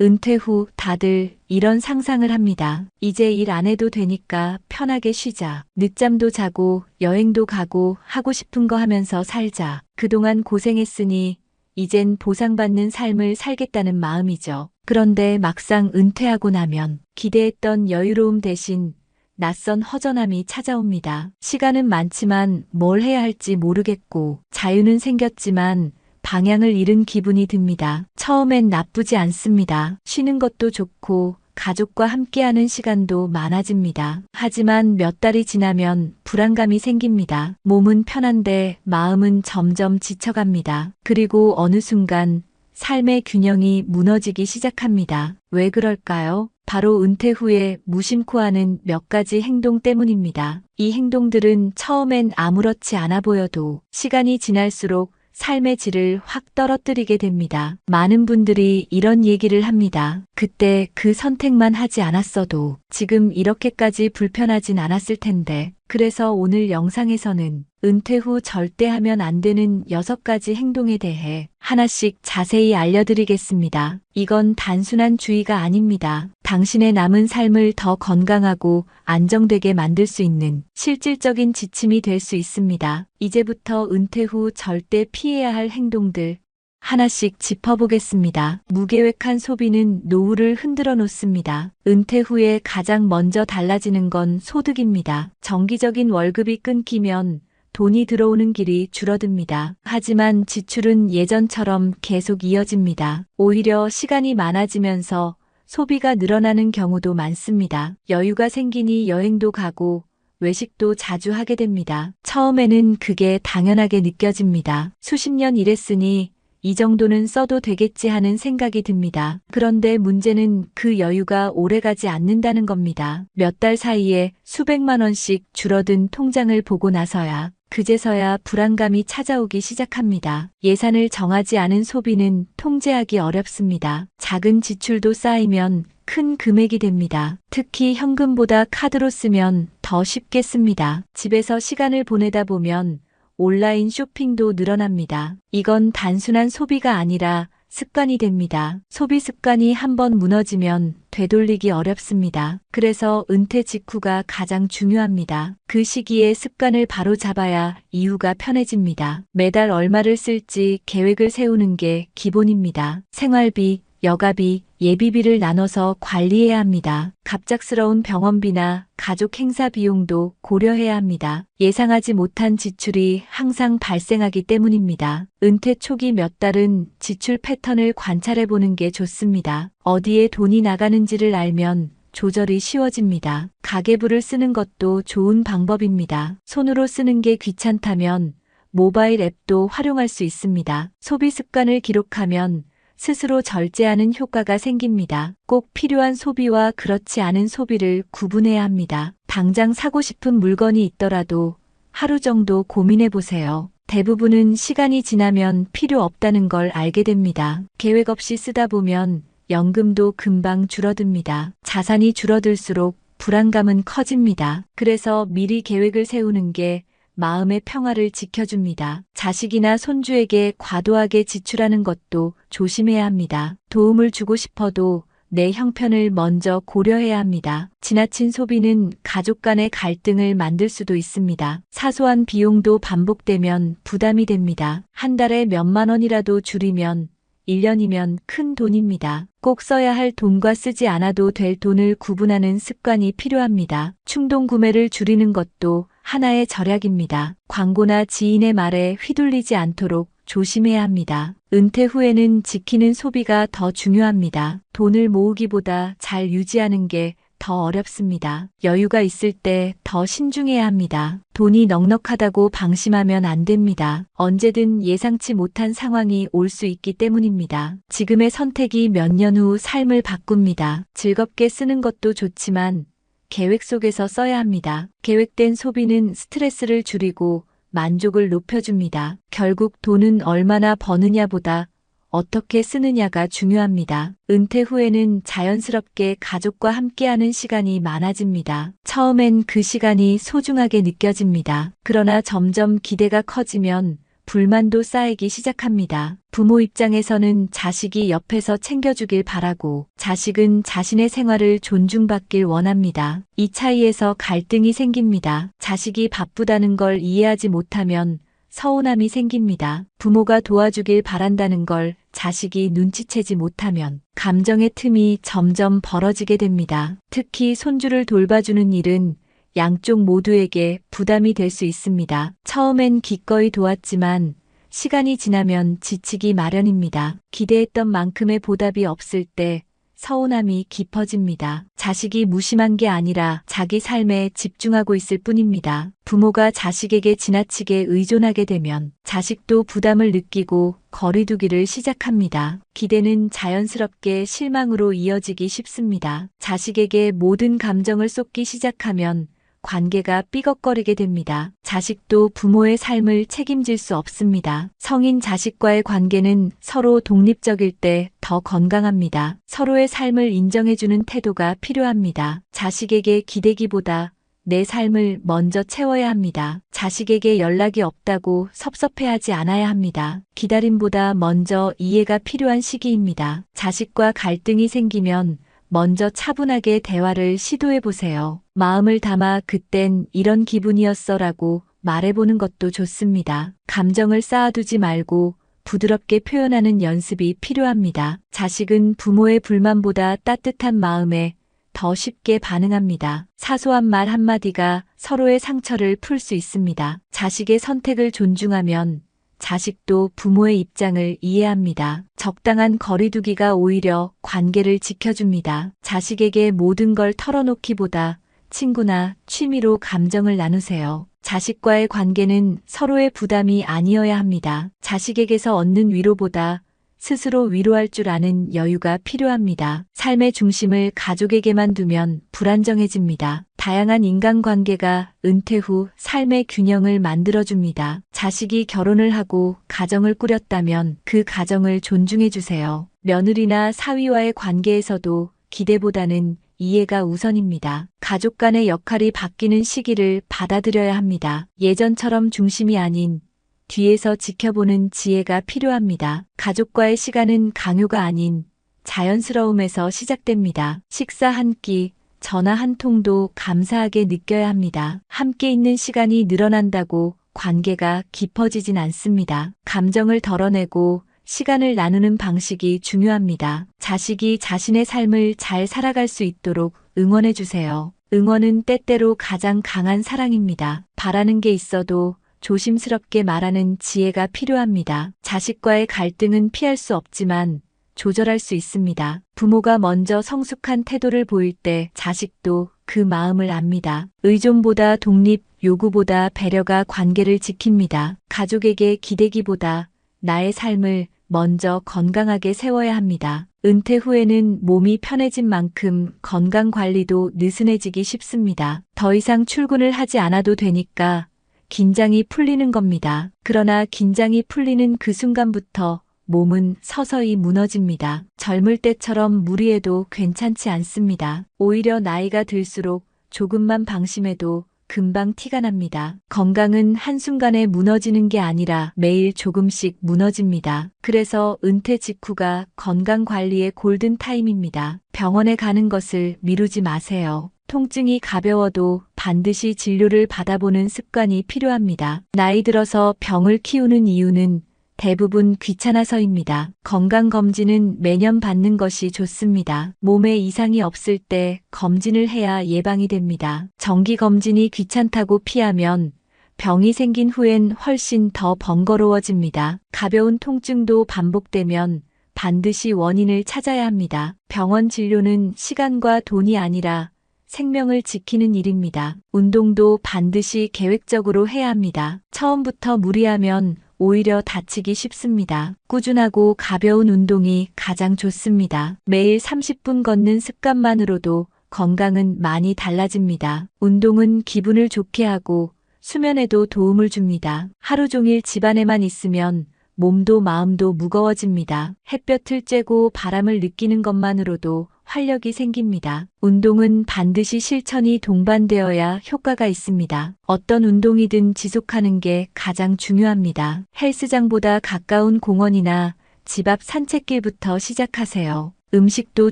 은퇴 후 다들 이런 상상을 합니다. 이제 일 안 해도 되니까 편하게 쉬자. 늦잠도 자고 여행도 가고 하고 싶은 거 하면서 살자. 그동안 고생했으니 이젠 보상받는 삶을 살겠다는 마음이죠. 그런데 막상 은퇴하고 나면 기대했던 여유로움 대신 낯선 허전함이 찾아옵니다. 시간은 많지만 뭘 해야 할지 모르겠고, 자유는 생겼지만 방향을 잃은 기분이 듭니다. 처음엔 나쁘지 않습니다. 쉬는 것도 좋고 가족과 함께하는 시간도 많아집니다. 하지만 몇 달이 지나면 불안감이 생깁니다. 몸은 편한데 마음은 점점 지쳐갑니다. 그리고 어느 순간 삶의 균형이 무너지기 시작합니다. 왜 그럴까요? 바로 은퇴 후에 무심코 하는 몇 가지 행동 때문입니다. 이 행동들은 처음엔 아무렇지 않아 보여도 시간이 지날수록 삶의 질을 확 떨어뜨리게 됩니다. 많은 분들이 이런 얘기를 합니다. 그때 그 선택만 하지 않았어도 지금 이렇게까지 불편하진 않았을 텐데. 그래서 오늘 영상에서는 은퇴 후 절대 하면 안 되는 6가지 행동에 대해 하나씩 자세히 알려드리겠습니다. 이건 단순한 주의가 아닙니다. 당신의 남은 삶을 더 건강하고 안정되게 만들 수 있는 실질적인 지침이 될 수 있습니다. 이제부터 은퇴 후 절대 피해야 할 행동들 하나씩 짚어보겠습니다. 무계획한 소비는 노후를 흔들어 놓습니다. 은퇴 후에 가장 먼저 달라지는 건 소득입니다. 정기적인 월급이 끊기면 돈이 들어오는 길이 줄어듭니다. 하지만 지출은 예전처럼 계속 이어집니다. 오히려 시간이 많아지면서 소비가 늘어나는 경우도 많습니다. 여유가 생기니 여행도 가고 외식도 자주 하게 됩니다. 처음에는 그게 당연하게 느껴집니다. 수십 년 일했으니 이 정도는 써도 되겠지 하는 생각이 듭니다. 그런데 문제는 그 여유가 오래가지 않는다는 겁니다. 몇 달 사이에 수백만 원씩 줄어든 통장을 보고 나서야 그제서야 불안감이 찾아오기 시작합니다. 예산을 정하지 않은 소비는 통제하기 어렵습니다. 작은 지출도 쌓이면 큰 금액이 됩니다. 특히 현금보다 카드로 쓰면 더 쉽게 씁니다. 집에서 시간을 보내다 보면 온라인 쇼핑도 늘어납니다. 이건 단순한 소비가 아니라 습관이 됩니다. 소비 습관이 한번 무너지면 되돌리기 어렵습니다. 그래서 은퇴 직후가 가장 중요합니다. 그 시기에 습관을 바로 잡아야 이후가 편해집니다. 매달 얼마를 쓸지 계획을 세우는 게 기본입니다. 생활비, 여가비, 예비비를 나눠서 관리해야 합니다. 갑작스러운 병원비나 가족 행사 비용도 고려해야 합니다. 예상하지 못한 지출이 항상 발생하기 때문입니다. 은퇴 초기 몇 달은 지출 패턴을 관찰해 보는 게 좋습니다. 어디에 돈이 나가는지를 알면 조절이 쉬워집니다. 가계부를 쓰는 것도 좋은 방법입니다. 손으로 쓰는 게 귀찮다면 모바일 앱도 활용할 수 있습니다. 소비 습관을 기록하면 스스로 절제하는 효과가 생깁니다. 꼭 필요한 소비와 그렇지 않은 소비를 구분해야 합니다. 당장 사고 싶은 물건이 있더라도 하루 정도 고민해 보세요. 대부분은 시간이 지나면 필요 없다는 걸 알게 됩니다. 계획 없이 쓰다 보면 연금도 금방 줄어듭니다. 자산이 줄어들수록 불안감은 커집니다. 그래서 미리 계획을 세우는 게 마음의 평화를 지켜줍니다. 자식이나 손주에게 과도하게 지출하는 것도 조심해야 합니다. 도움을 주고 싶어도 내 형편을 먼저 고려해야 합니다. 지나친 소비는 가족 간의 갈등을 만들 수도 있습니다. 사소한 비용도 반복되면 부담이 됩니다. 한 달에 몇만 원이라도 줄이면 1년이면 큰 돈입니다. 꼭 써야 할 돈과 쓰지 않아도 될 돈을 구분하는 습관이 필요합니다. 충동 구매를 줄이는 것도 하나의 절약입니다. 광고나 지인의 말에 휘둘리지 않도록 조심해야 합니다. 은퇴 후에는 지키는 소비가 더 중요합니다. 돈을 모으기보다 잘 유지하는 게 더 어렵습니다. 여유가 있을 때 더 신중해야 합니다. 돈이 넉넉하다고 방심하면 안 됩니다. 언제든 예상치 못한 상황이 올 수 있기 때문입니다. 지금의 선택이 몇 년 후 삶을 바꿉니다. 즐겁게 쓰는 것도 좋지만 계획 속에서 써야 합니다. 계획된 소비는 스트레스를 줄이고 만족을 높여줍니다. 결국 돈은 얼마나 버느냐보다 어떻게 쓰느냐가 중요합니다. 은퇴 후에는 자연스럽게 가족과 함께하는 시간이 많아집니다. 처음엔 그 시간이 소중하게 느껴집니다. 그러나 점점 기대가 커지면 불만도 쌓이기 시작합니다. 부모 입장에서는 자식이 옆에서 챙겨주길 바라고 자식은 자신의 생활을 존중받길 원합니다. 이 차이에서 갈등이 생깁니다. 자식이 바쁘다는 걸 이해하지 못하면 서운함이 생깁니다. 부모가 도와주길 바란다는 걸 자식이 눈치채지 못하면 감정의 틈이 점점 벌어지게 됩니다. 특히 손주를 돌봐주는 일은 양쪽 모두에게 부담이 될 수 있습니다. 처음엔 기꺼이 도왔지만 시간이 지나면 지치기 마련입니다. 기대했던 만큼의 보답이 없을 때 서운함이 깊어집니다. 자식이 무심한 게 아니라 자기 삶에 집중하고 있을 뿐입니다. 부모가 자식에게 지나치게 의존하게 되면 자식도 부담을 느끼고 거리두기를 시작합니다. 기대는 자연스럽게 실망으로 이어지기 쉽습니다. 자식에게 모든 감정을 쏟기 시작하면 관계가 삐걱거리게 됩니다. 자식도 부모의 삶을 책임질 수 없습니다. 성인 자식과의 관계는 서로 독립적일 때 더 건강합니다. 서로의 삶을 인정해주는 태도가 필요합니다. 자식에게 기대기보다 내 삶을 먼저 채워야 합니다. 자식에게 연락이 없다고 섭섭해하지 않아야 합니다. 기다림보다 먼저 이해가 필요한 시기입니다. 자식과 갈등이 생기면 먼저 차분하게 대화를 시도해 보세요. 마음을 담아 그땐 이런 기분이었어 라고 말해보는 것도 좋습니다. 감정을 쌓아두지 말고 부드럽게 표현하는 연습이 필요합니다. 자식은 부모의 불만보다 따뜻한 마음에 더 쉽게 반응합니다. 사소한 말 한마디가 서로의 상처를 풀 수 있습니다. 자식의 선택을 존중하면 자식도 부모의 입장을 이해합니다. 적당한 거리두기가 오히려 관계를 지켜줍니다. 자식에게 모든 걸 털어놓기보다 친구나 취미로 감정을 나누세요. 자식과의 관계는 서로의 부담이 아니어야 합니다. 자식에게서 얻는 위로보다 스스로 위로할 줄 아는 여유가 필요합니다. 삶의 중심을 가족에게만 두면 불안정해집니다. 다양한 인간관계가 은퇴 후 삶의 균형을 만들어줍니다. 자식이 결혼을 하고 가정을 꾸렸다면 그 가정을 존중해주세요. 며느리나 사위와의 관계에서도 기대보다는 이해가 우선입니다. 가족 간의 역할이 바뀌는 시기를 받아들여야 합니다. 예전처럼 중심이 아닌 뒤에서 지켜보는 지혜가 필요합니다. 가족과의 시간은 강요가 아닌 자연스러움에서 시작됩니다. 식사 한 끼, 전화 한 통도 감사하게 느껴야 합니다. 함께 있는 시간이 늘어난다고 관계가 깊어지진 않습니다. 감정을 덜어내고 시간을 나누는 방식이 중요합니다. 자식이 자신의 삶을 잘 살아갈 수 있도록 응원해 주세요. 응원은 때때로 가장 강한 사랑입니다. 바라는 게 있어도 조심스럽게 말하는 지혜가 필요합니다. 자식과의 갈등은 피할 수 없지만 조절할 수 있습니다. 부모가 먼저 성숙한 태도를 보일 때 자식도 그 마음을 압니다. 의존보다 독립, 요구보다 배려가 관계를 지킵니다. 가족에게 기대기보다 나의 삶을 먼저 건강하게 세워야 합니다. 은퇴 후에는 몸이 편해진 만큼 건강 관리도 느슨해지기 쉽습니다. 더 이상 출근을 하지 않아도 되니까 긴장이 풀리는 겁니다. 그러나 긴장이 풀리는 그 순간부터 몸은 서서히 무너집니다. 젊을 때처럼 무리해도 괜찮지 않습니다. 오히려 나이가 들수록 조금만 방심해도 금방 티가 납니다. 건강은 한순간에 무너지는 게 아니라 매일 조금씩 무너집니다. 그래서 은퇴 직후가 건강 관리의 골든 타임입니다. 병원에 가는 것을 미루지 마세요. 통증이 가벼워도 반드시 진료를 받아보는 습관이 필요합니다. 나이 들어서 병을 키우는 이유는 대부분 귀찮아서입니다. 건강검진은 매년 받는 것이 좋습니다. 몸에 이상이 없을 때 검진을 해야 예방이 됩니다. 정기검진이 귀찮다고 피하면 병이 생긴 후엔 훨씬 더 번거로워집니다. 가벼운 통증도 반복되면 반드시 원인을 찾아야 합니다. 병원 진료는 시간과 돈이 아니라 생명을 지키는 일입니다. 운동도 반드시 계획적으로 해야 합니다. 처음부터 무리하면 오히려 다치기 쉽습니다. 꾸준하고 가벼운 운동이 가장 좋습니다. 매일 30분 걷는 습관만으로도 건강은 많이 달라집니다. 운동은 기분을 좋게 하고 수면에도 도움을 줍니다. 하루 종일 집안에만 있으면 몸도 마음도 무거워집니다. 햇볕을 쬐고 바람을 느끼는 것만으로도 활력이 생깁니다. 운동은 반드시 실천이 동반되어야 효과가 있습니다. 어떤 운동이든 지속하는 게 가장 중요합니다. 헬스장보다 가까운 공원이나 집 앞 산책길부터 시작하세요. 음식도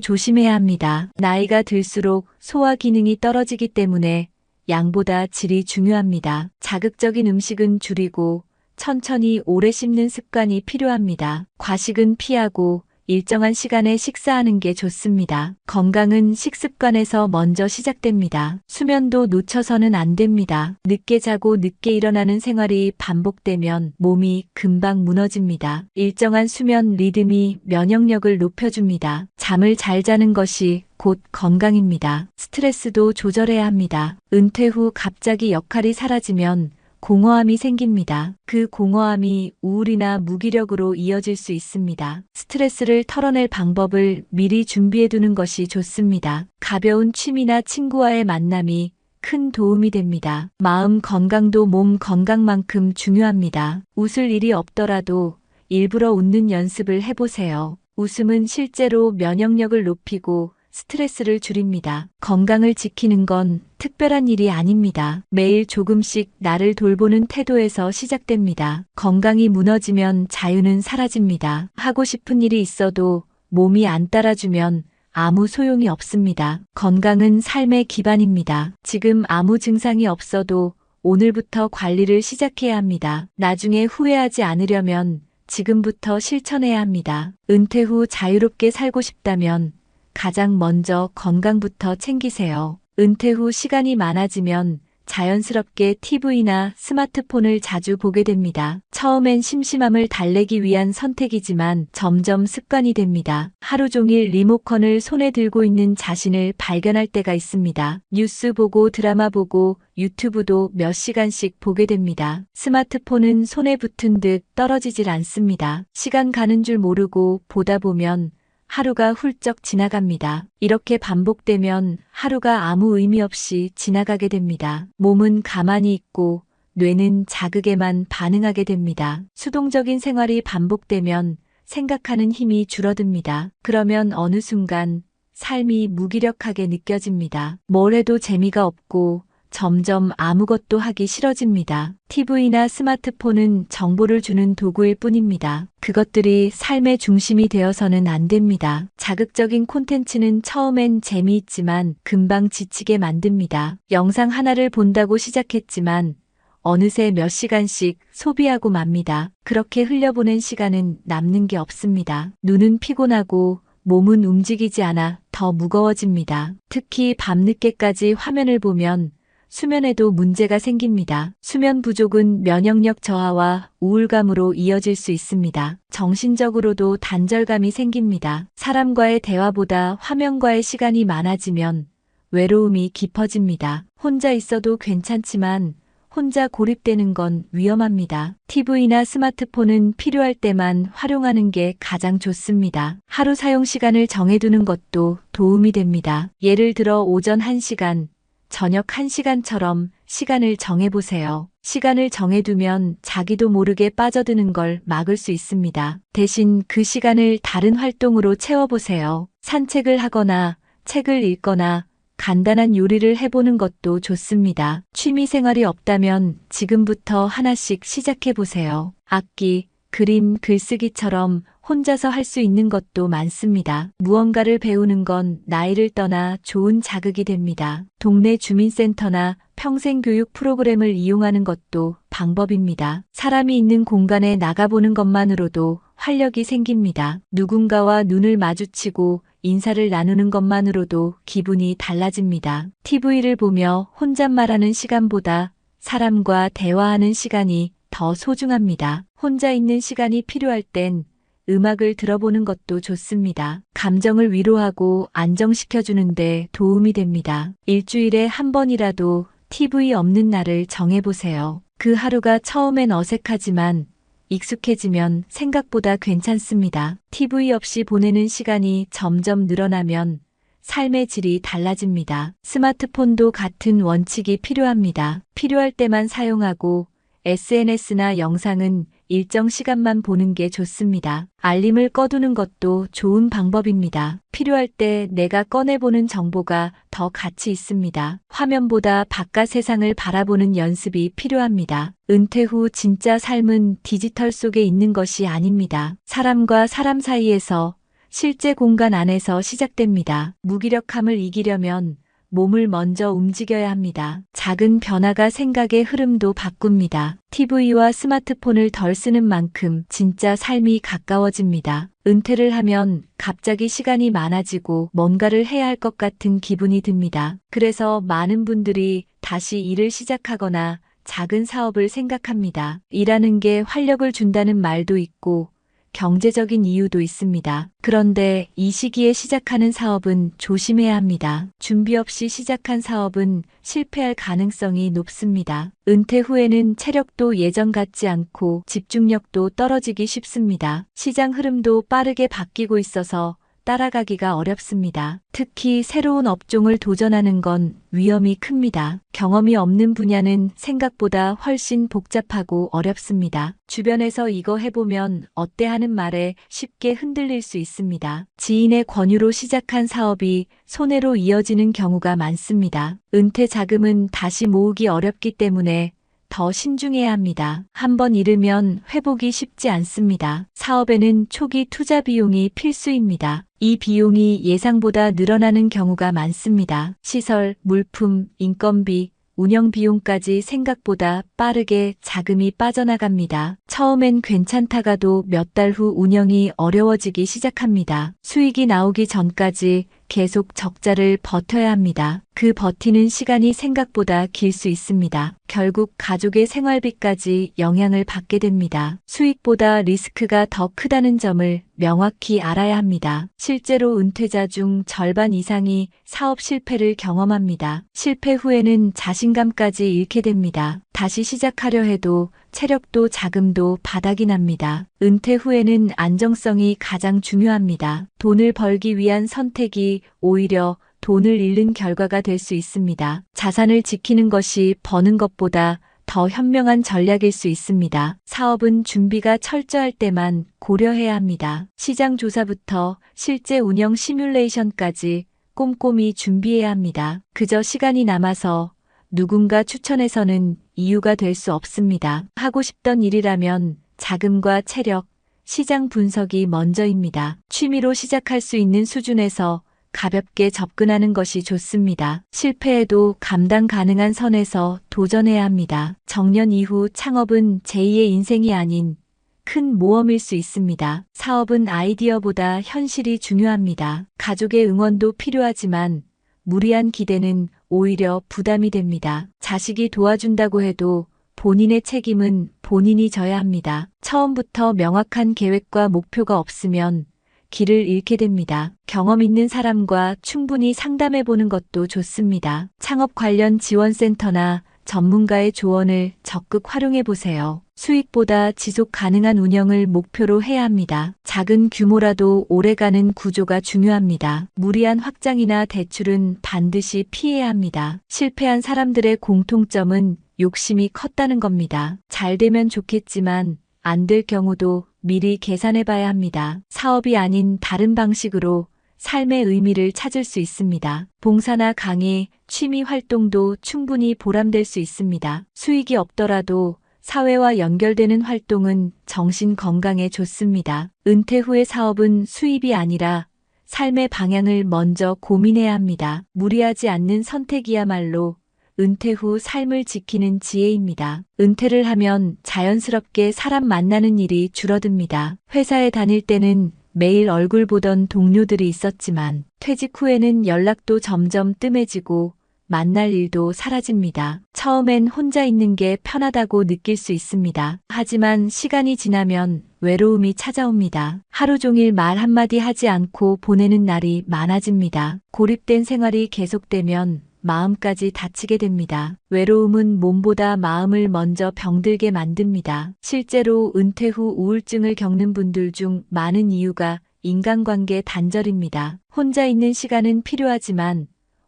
조심해야 합니다. 나이가 들수록 소화 기능이 떨어지기 때문에 양보다 질이 중요합니다. 자극적인 음식은 줄이고 천천히 오래 씹는 습관이 필요합니다. 과식은 피하고 일정한 시간에 식사하는 게 좋습니다. 건강은 식습관에서 먼저 시작됩니다. 수면도 놓쳐서는 안 됩니다. 늦게 자고 늦게 일어나는 생활이 반복되면 몸이 금방 무너집니다. 일정한 수면 리듬이 면역력을 높여줍니다. 잠을 잘 자는 것이 곧 건강입니다. 스트레스도 조절해야 합니다. 은퇴 후 갑자기 역할이 사라지면 공허함이 생깁니다. 그 공허함이 우울이나 무기력으로 이어질 수 있습니다. 스트레스를 털어낼 방법을 미리 준비해 두는 것이 좋습니다. 가벼운 취미나 친구와의 만남이 큰 도움이 됩니다. 마음 건강도 몸 건강만큼 중요합니다. 웃을 일이 없더라도 일부러 웃는 연습을 해보세요. 웃음은 실제로 면역력을 높이고 스트레스를 줄입니다. 건강을 지키는 건 특별한 일이 아닙니다. 매일 조금씩 나를 돌보는 태도에서 시작됩니다. 건강이 무너지면 자유는 사라집니다. 하고 싶은 일이 있어도 몸이 안 따라주면 아무 소용이 없습니다. 건강은 삶의 기반입니다. 지금 아무 증상이 없어도 오늘부터 관리를 시작해야 합니다. 나중에 후회하지 않으려면 지금부터 실천해야 합니다. 은퇴 후 자유롭게 살고 싶다면 가장 먼저 건강부터 챙기세요. 은퇴 후 시간이 많아지면 자연스럽게 TV나 스마트폰을 자주 보게 됩니다. 처음엔 심심함을 달래기 위한 선택이지만 점점 습관이 됩니다. 하루 종일 리모컨을 손에 들고 있는 자신을 발견할 때가 있습니다. 뉴스 보고 드라마 보고 유튜브도 몇 시간씩 보게 됩니다. 스마트폰은 손에 붙은 듯 떨어지질 않습니다. 시간 가는 줄 모르고 보다 보면 하루가 훌쩍 지나갑니다. 이렇게 반복되면 하루가 아무 의미 없이 지나가게 됩니다. 몸은 가만히 있고 뇌는 자극에만 반응하게 됩니다. 수동적인 생활이 반복되면 생각하는 힘이 줄어듭니다. 그러면 어느 순간 삶이 무기력하게 느껴집니다. 뭘 해도 재미가 없고 점점 아무것도 하기 싫어집니다. TV나 스마트폰은 정보를 주는 도구일 뿐입니다. 그것들이 삶의 중심이 되어서는 안 됩니다. 자극적인 콘텐츠는 처음엔 재미있지만 금방 지치게 만듭니다. 영상 하나를 본다고 시작했지만 어느새 몇 시간씩 소비하고 맙니다. 그렇게 흘려보낸 시간은 남는 게 없습니다. 눈은 피곤하고 몸은 움직이지 않아 더 무거워집니다. 특히 밤늦게까지 화면을 보면 수면에도 문제가 생깁니다. 수면 부족은 면역력 저하와 우울감으로 이어질 수 있습니다. 정신적으로도 단절감이 생깁니다. 사람과의 대화보다 화면과의 시간이 많아지면 외로움이 깊어집니다. 혼자 있어도 괜찮지만 혼자 고립되는 건 위험합니다. TV나 스마트폰은 필요할 때만 활용하는 게 가장 좋습니다. 하루 사용 시간을 정해두는 것도 도움이 됩니다. 예를 들어 오전 1시간, 저녁 1시간처럼 시간을 정해보세요. 시간을 정해두면 자기도 모르게 빠져드는 걸 막을 수 있습니다. 대신 그 시간을 다른 활동으로 채워보세요. 산책을 하거나 책을 읽거나 간단한 요리를 해보는 것도 좋습니다. 취미 생활이 없다면 지금부터 하나씩 시작해보세요. 악기, 그림, 글쓰기처럼 혼자서 할 수 있는 것도 많습니다. 무언가를 배우는 건 나이를 떠나 좋은 자극이 됩니다. 동네 주민센터나 평생교육 프로그램을 이용하는 것도 방법입니다. 사람이 있는 공간에 나가보는 것만으로도 활력이 생깁니다. 누군가와 눈을 마주치고 인사를 나누는 것만으로도 기분이 달라집니다. TV를 보며 혼잣말하는 시간보다 사람과 대화하는 시간이 더 소중합니다. 혼자 있는 시간이 필요할 땐 음악을 들어보는 것도 좋습니다. 감정을 위로하고 안정시켜주는데 도움이 됩니다. 일주일에 한 번이라도 TV 없는 날을 정해보세요. 그 하루가 처음엔 어색하지만 익숙해지면 생각보다 괜찮습니다. TV 없이 보내는 시간이 점점 늘어나면 삶의 질이 달라집니다. 스마트폰도 같은 원칙이 필요합니다. 필요할 때만 사용하고 SNS나 영상은 일정 시간만 보는 게 좋습니다. 알림을 꺼두는 것도 좋은 방법입니다. 필요할 때 내가 꺼내보는 정보가 더 가치 있습니다. 화면보다 바깥 세상을 바라보는 연습이 필요합니다. 은퇴 후 진짜 삶은 디지털 속에 있는 것이 아닙니다. 사람과 사람 사이에서 실제 공간 안에서 시작됩니다. 무기력함을 이기려면 몸을 먼저 움직여야 합니다. 작은 변화가 생각의 흐름도 바꿉니다. TV와 스마트폰을 덜 쓰는 만큼 진짜 삶이 가까워집니다. 은퇴를 하면 갑자기 시간이 많아지고 뭔가를 해야 할 것 같은 기분이 듭니다. 그래서 많은 분들이 다시 일을 시작하거나 작은 사업을 생각합니다. 일하는 게 활력을 준다는 말도 있고 경제적인 이유도 있습니다. 그런데 이 시기에 시작하는 사업은 조심해야 합니다. 준비 없이 시작한 사업은 실패할 가능성이 높습니다. 은퇴 후에는 체력도 예전 같지 않고 집중력도 떨어지기 쉽습니다. 시장 흐름도 빠르게 바뀌고 있어서 따라가기가 어렵습니다. 특히 새로운 업종을 도전하는 건 위험이 큽니다. 경험이 없는 분야는 생각보다 훨씬 복잡하고 어렵습니다. 주변에서 이거 해보면 어때 하는 말에 쉽게 흔들릴 수 있습니다. 지인의 권유로 시작한 사업이 손해로 이어지는 경우가 많습니다. 은퇴 자금은 다시 모으기 어렵기 때문에 더 신중해야 합니다. 한번 잃으면 회복이 쉽지 않습니다. 사업에는 초기 투자 비용이 필수입니다. 이 비용이 예상보다 늘어나는 경우가 많습니다. 시설, 물품, 인건비, 운영 비용까지 생각보다 빠르게 자금이 빠져나갑니다. 처음엔 괜찮다가도 몇 달 후 운영이 어려워지기 시작합니다. 수익이 나오기 전까지 계속 적자를 버텨야 합니다. 그 버티는 시간이 생각보다 길 수 있습니다. 결국 가족의 생활비까지 영향을 받게 됩니다. 수익보다 리스크가 더 크다는 점을 명확히 알아야 합니다. 실제로 은퇴자 중 절반 이상이 사업 실패를 경험합니다. 실패 후에는 자신감까지 잃게 됩니다. 다시 시작하려 해도 체력도 자금도 바닥이 납니다. 은퇴 후에는 안정성이 가장 중요합니다. 돈을 벌기 위한 선택이 오히려 돈을 잃는 결과가 될 수 있습니다. 자산을 지키는 것이 버는 것보다 더 현명한 전략일 수 있습니다. 사업은 준비가 철저할 때만 고려해야 합니다. 시장 조사부터 실제 운영 시뮬레이션까지 꼼꼼히 준비해야 합니다. 그저 시간이 남아서 누군가 추천해서는 이유가 될 수 없습니다. 하고 싶던 일이라면 자금과 체력, 시장 분석이 먼저입니다. 취미로 시작할 수 있는 수준에서 가볍게 접근하는 것이 좋습니다. 실패해도 감당 가능한 선에서 도전해야 합니다. 정년 이후 창업은 제2의 인생이 아닌 큰 모험일 수 있습니다. 사업은 아이디어보다 현실이 중요합니다. 가족의 응원도 필요하지만 무리한 기대는 오히려 부담이 됩니다. 자식이 도와준다고 해도 본인의 책임은 본인이 져야 합니다. 처음부터 명확한 계획과 목표가 없으면 길을 잃게 됩니다. 경험 있는 사람과 충분히 상담해 보는 것도 좋습니다. 창업 관련 지원센터나 전문가의 조언을 적극 활용해 보세요. 수익보다 지속 가능한 운영을 목표로 해야 합니다. 작은 규모라도 오래가는 구조가 중요합니다. 무리한 확장이나 대출은 반드시 피해야 합니다. 실패한 사람들의 공통점은 욕심이 컸다는 겁니다. 잘 되면 좋겠지만 안 될 경우도 미리 계산해 봐야 합니다. 사업이 아닌 다른 방식으로 삶의 의미를 찾을 수 있습니다. 봉사나 강의, 취미 활동도 충분히 보람될 수 있습니다. 수익이 없더라도 사회와 연결되는 활동은 정신 건강에 좋습니다. 은퇴 후의 사업은 수입이 아니라 삶의 방향을 먼저 고민해야 합니다. 무리하지 않는 선택이야말로 은퇴 후 삶을 지키는 지혜입니다. 은퇴를 하면 자연스럽게 사람 만나는 일이 줄어듭니다. 회사에 다닐 때는 매일 얼굴 보던 동료들이 있었지만 퇴직 후에는 연락도 점점 뜸해지고 만날 일도 사라집니다. 처음엔 혼자 있는 게 편하다고 느낄 수 있습니다. 하지만 시간이 지나면 외로움이 찾아옵니다. 하루 종일 말 한마디 하지 않고 보내는 날이 많아집니다. 고립된 생활이 계속되면 마음까지 다치게 됩니다. 외로움은 몸보다 마음을 먼저 병들게 만듭니다. 실제로 은퇴 후 우울증을 겪는 분들 중 많은 이유가 인간관계 단절입니다. 혼자 있는 시간은 필요하지만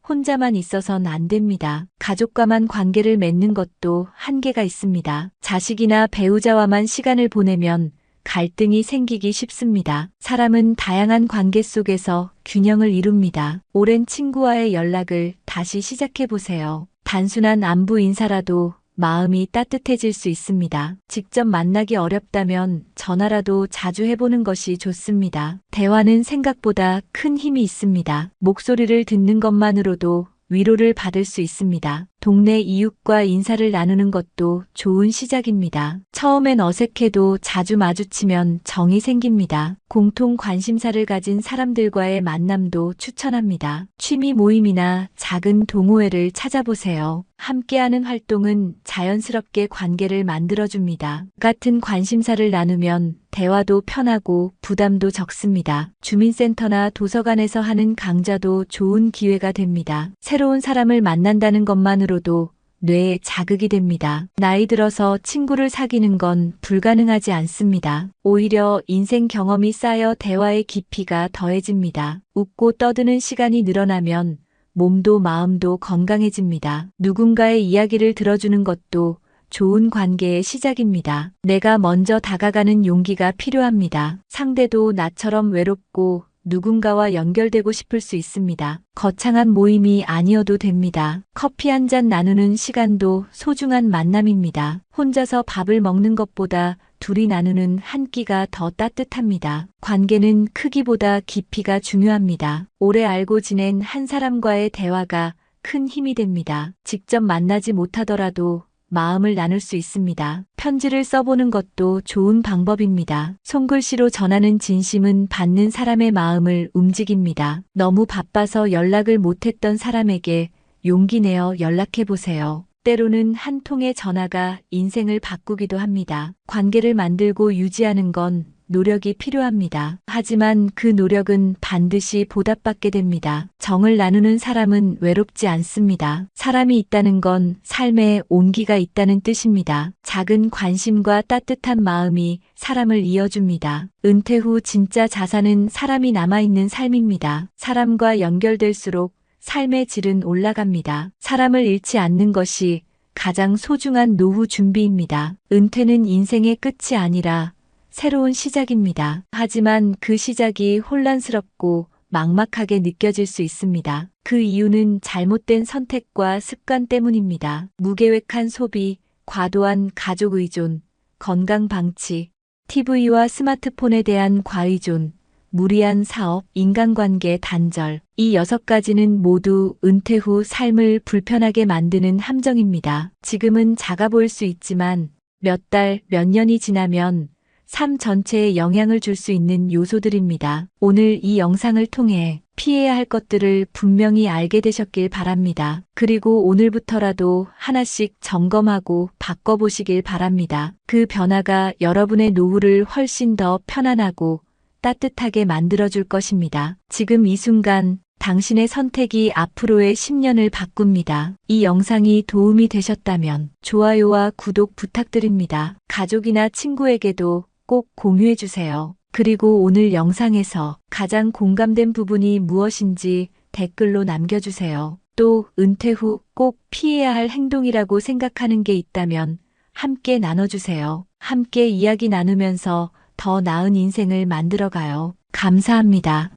혼자만 있어선 안 됩니다. 가족과만 관계를 맺는 것도 한계가 있습니다. 자식이나 배우자와만 시간을 보내면 갈등이 생기기 쉽습니다. 사람은 다양한 관계 속에서 균형을 이룹니다. 오랜 친구와의 연락을 다시 시작해 보세요. 단순한 안부 인사라도 마음이 따뜻해질 수 있습니다. 직접 만나기 어렵다면 전화라도 자주 해보는 것이 좋습니다. 대화는 생각보다 큰 힘이 있습니다. 목소리를 듣는 것만으로도 위로를 받을 수 있습니다. 동네 이웃과 인사를 나누는 것도 좋은 시작입니다. 처음엔 어색해도 자주 마주치면 정이 생깁니다. 공통 관심사를 가진 사람들과의 만남도 추천합니다. 취미 모임이나 작은 동호회를 찾아보세요. 함께하는 활동은 자연스럽게 관계를 만들어줍니다. 같은 관심사를 나누면 대화도 편하고 부담도 적습니다. 주민센터나 도서관에서 하는 강좌도 좋은 기회가 됩니다. 새로운 사람을 만난다는 것만으로도 뇌에 자극이 됩니다. 나이 들어서 친구를 사귀는 건 불가능하지 않습니다. 오히려 인생 경험이 쌓여 대화의 깊이가 더해집니다. 웃고 떠드는 시간이 늘어나면 몸도 마음도 건강해집니다. 누군가의 이야기를 들어주는 것도 좋은 관계의 시작입니다. 내가 먼저 다가가는 용기가 필요합니다. 상대도 나처럼 외롭고 누군가와 연결되고 싶을 수 있습니다. 거창한 모임이 아니어도 됩니다. 커피 한 잔 나누는 시간도 소중한 만남입니다. 혼자서 밥을 먹는 것보다 둘이 나누는 한 끼가 더 따뜻합니다. 관계는 크기보다 깊이가 중요합니다. 오래 알고 지낸 한 사람과의 대화가 큰 힘이 됩니다. 직접 만나지 못하더라도 마음을 나눌 수 있습니다. 편지를 써보는 것도 좋은 방법입니다. 손글씨로 전하는 진심은 받는 사람의 마음을 움직입니다. 너무 바빠서 연락을 못했던 사람에게 용기 내어 연락해보세요. 때로는 한 통의 전화가 인생을 바꾸기도 합니다. 관계를 만들고 유지하는 건 노력이 필요합니다. 하지만 그 노력은 반드시 보답받게 됩니다. 정을 나누는 사람은 외롭지 않습니다. 사람이 있다는 건 삶에 온기가 있다는 뜻입니다. 작은 관심과 따뜻한 마음이 사람을 이어줍니다. 은퇴 후 진짜 자산은 사람이 남아있는 삶입니다. 사람과 연결될수록 삶의 질은 올라갑니다. 사람을 잃지 않는 것이 가장 소중한 노후 준비입니다. 은퇴는 인생의 끝이 아니라 새로운 시작입니다. 하지만 그 시작이 혼란스럽고 막막하게 느껴질 수 있습니다. 그 이유는 잘못된 선택과 습관 때문입니다. 무계획한 소비, 과도한 가족 의존, 건강 방치, TV와 스마트폰에 대한 과의존, 무리한 사업, 인간관계 단절. 이 6가지는 모두 은퇴 후 삶을 불편하게 만드는 함정입니다. 지금은 작아 보일 수 있지만 몇 달, 몇 년이 지나면 삶 전체에 영향을 줄 수 있는 요소들입니다. 오늘 이 영상을 통해 피해야 할 것들을 분명히 알게 되셨길 바랍니다. 그리고 오늘부터라도 하나씩 점검하고 바꿔보시길 바랍니다. 그 변화가 여러분의 노후를 훨씬 더 편안하고 따뜻하게 만들어줄 것입니다. 지금 이 순간 당신의 선택이 앞으로의 10년을 바꿉니다. 이 영상이 도움이 되셨다면 좋아요와 구독 부탁드립니다. 가족이나 친구에게도 꼭 공유해주세요. 그리고 오늘 영상에서 가장 공감된 부분이 무엇인지 댓글로 남겨주세요. 또 은퇴 후 꼭 피해야 할 행동이라고 생각하는 게 있다면 함께 나눠주세요. 함께 이야기 나누면서 더 나은 인생을 만들어가요. 감사합니다.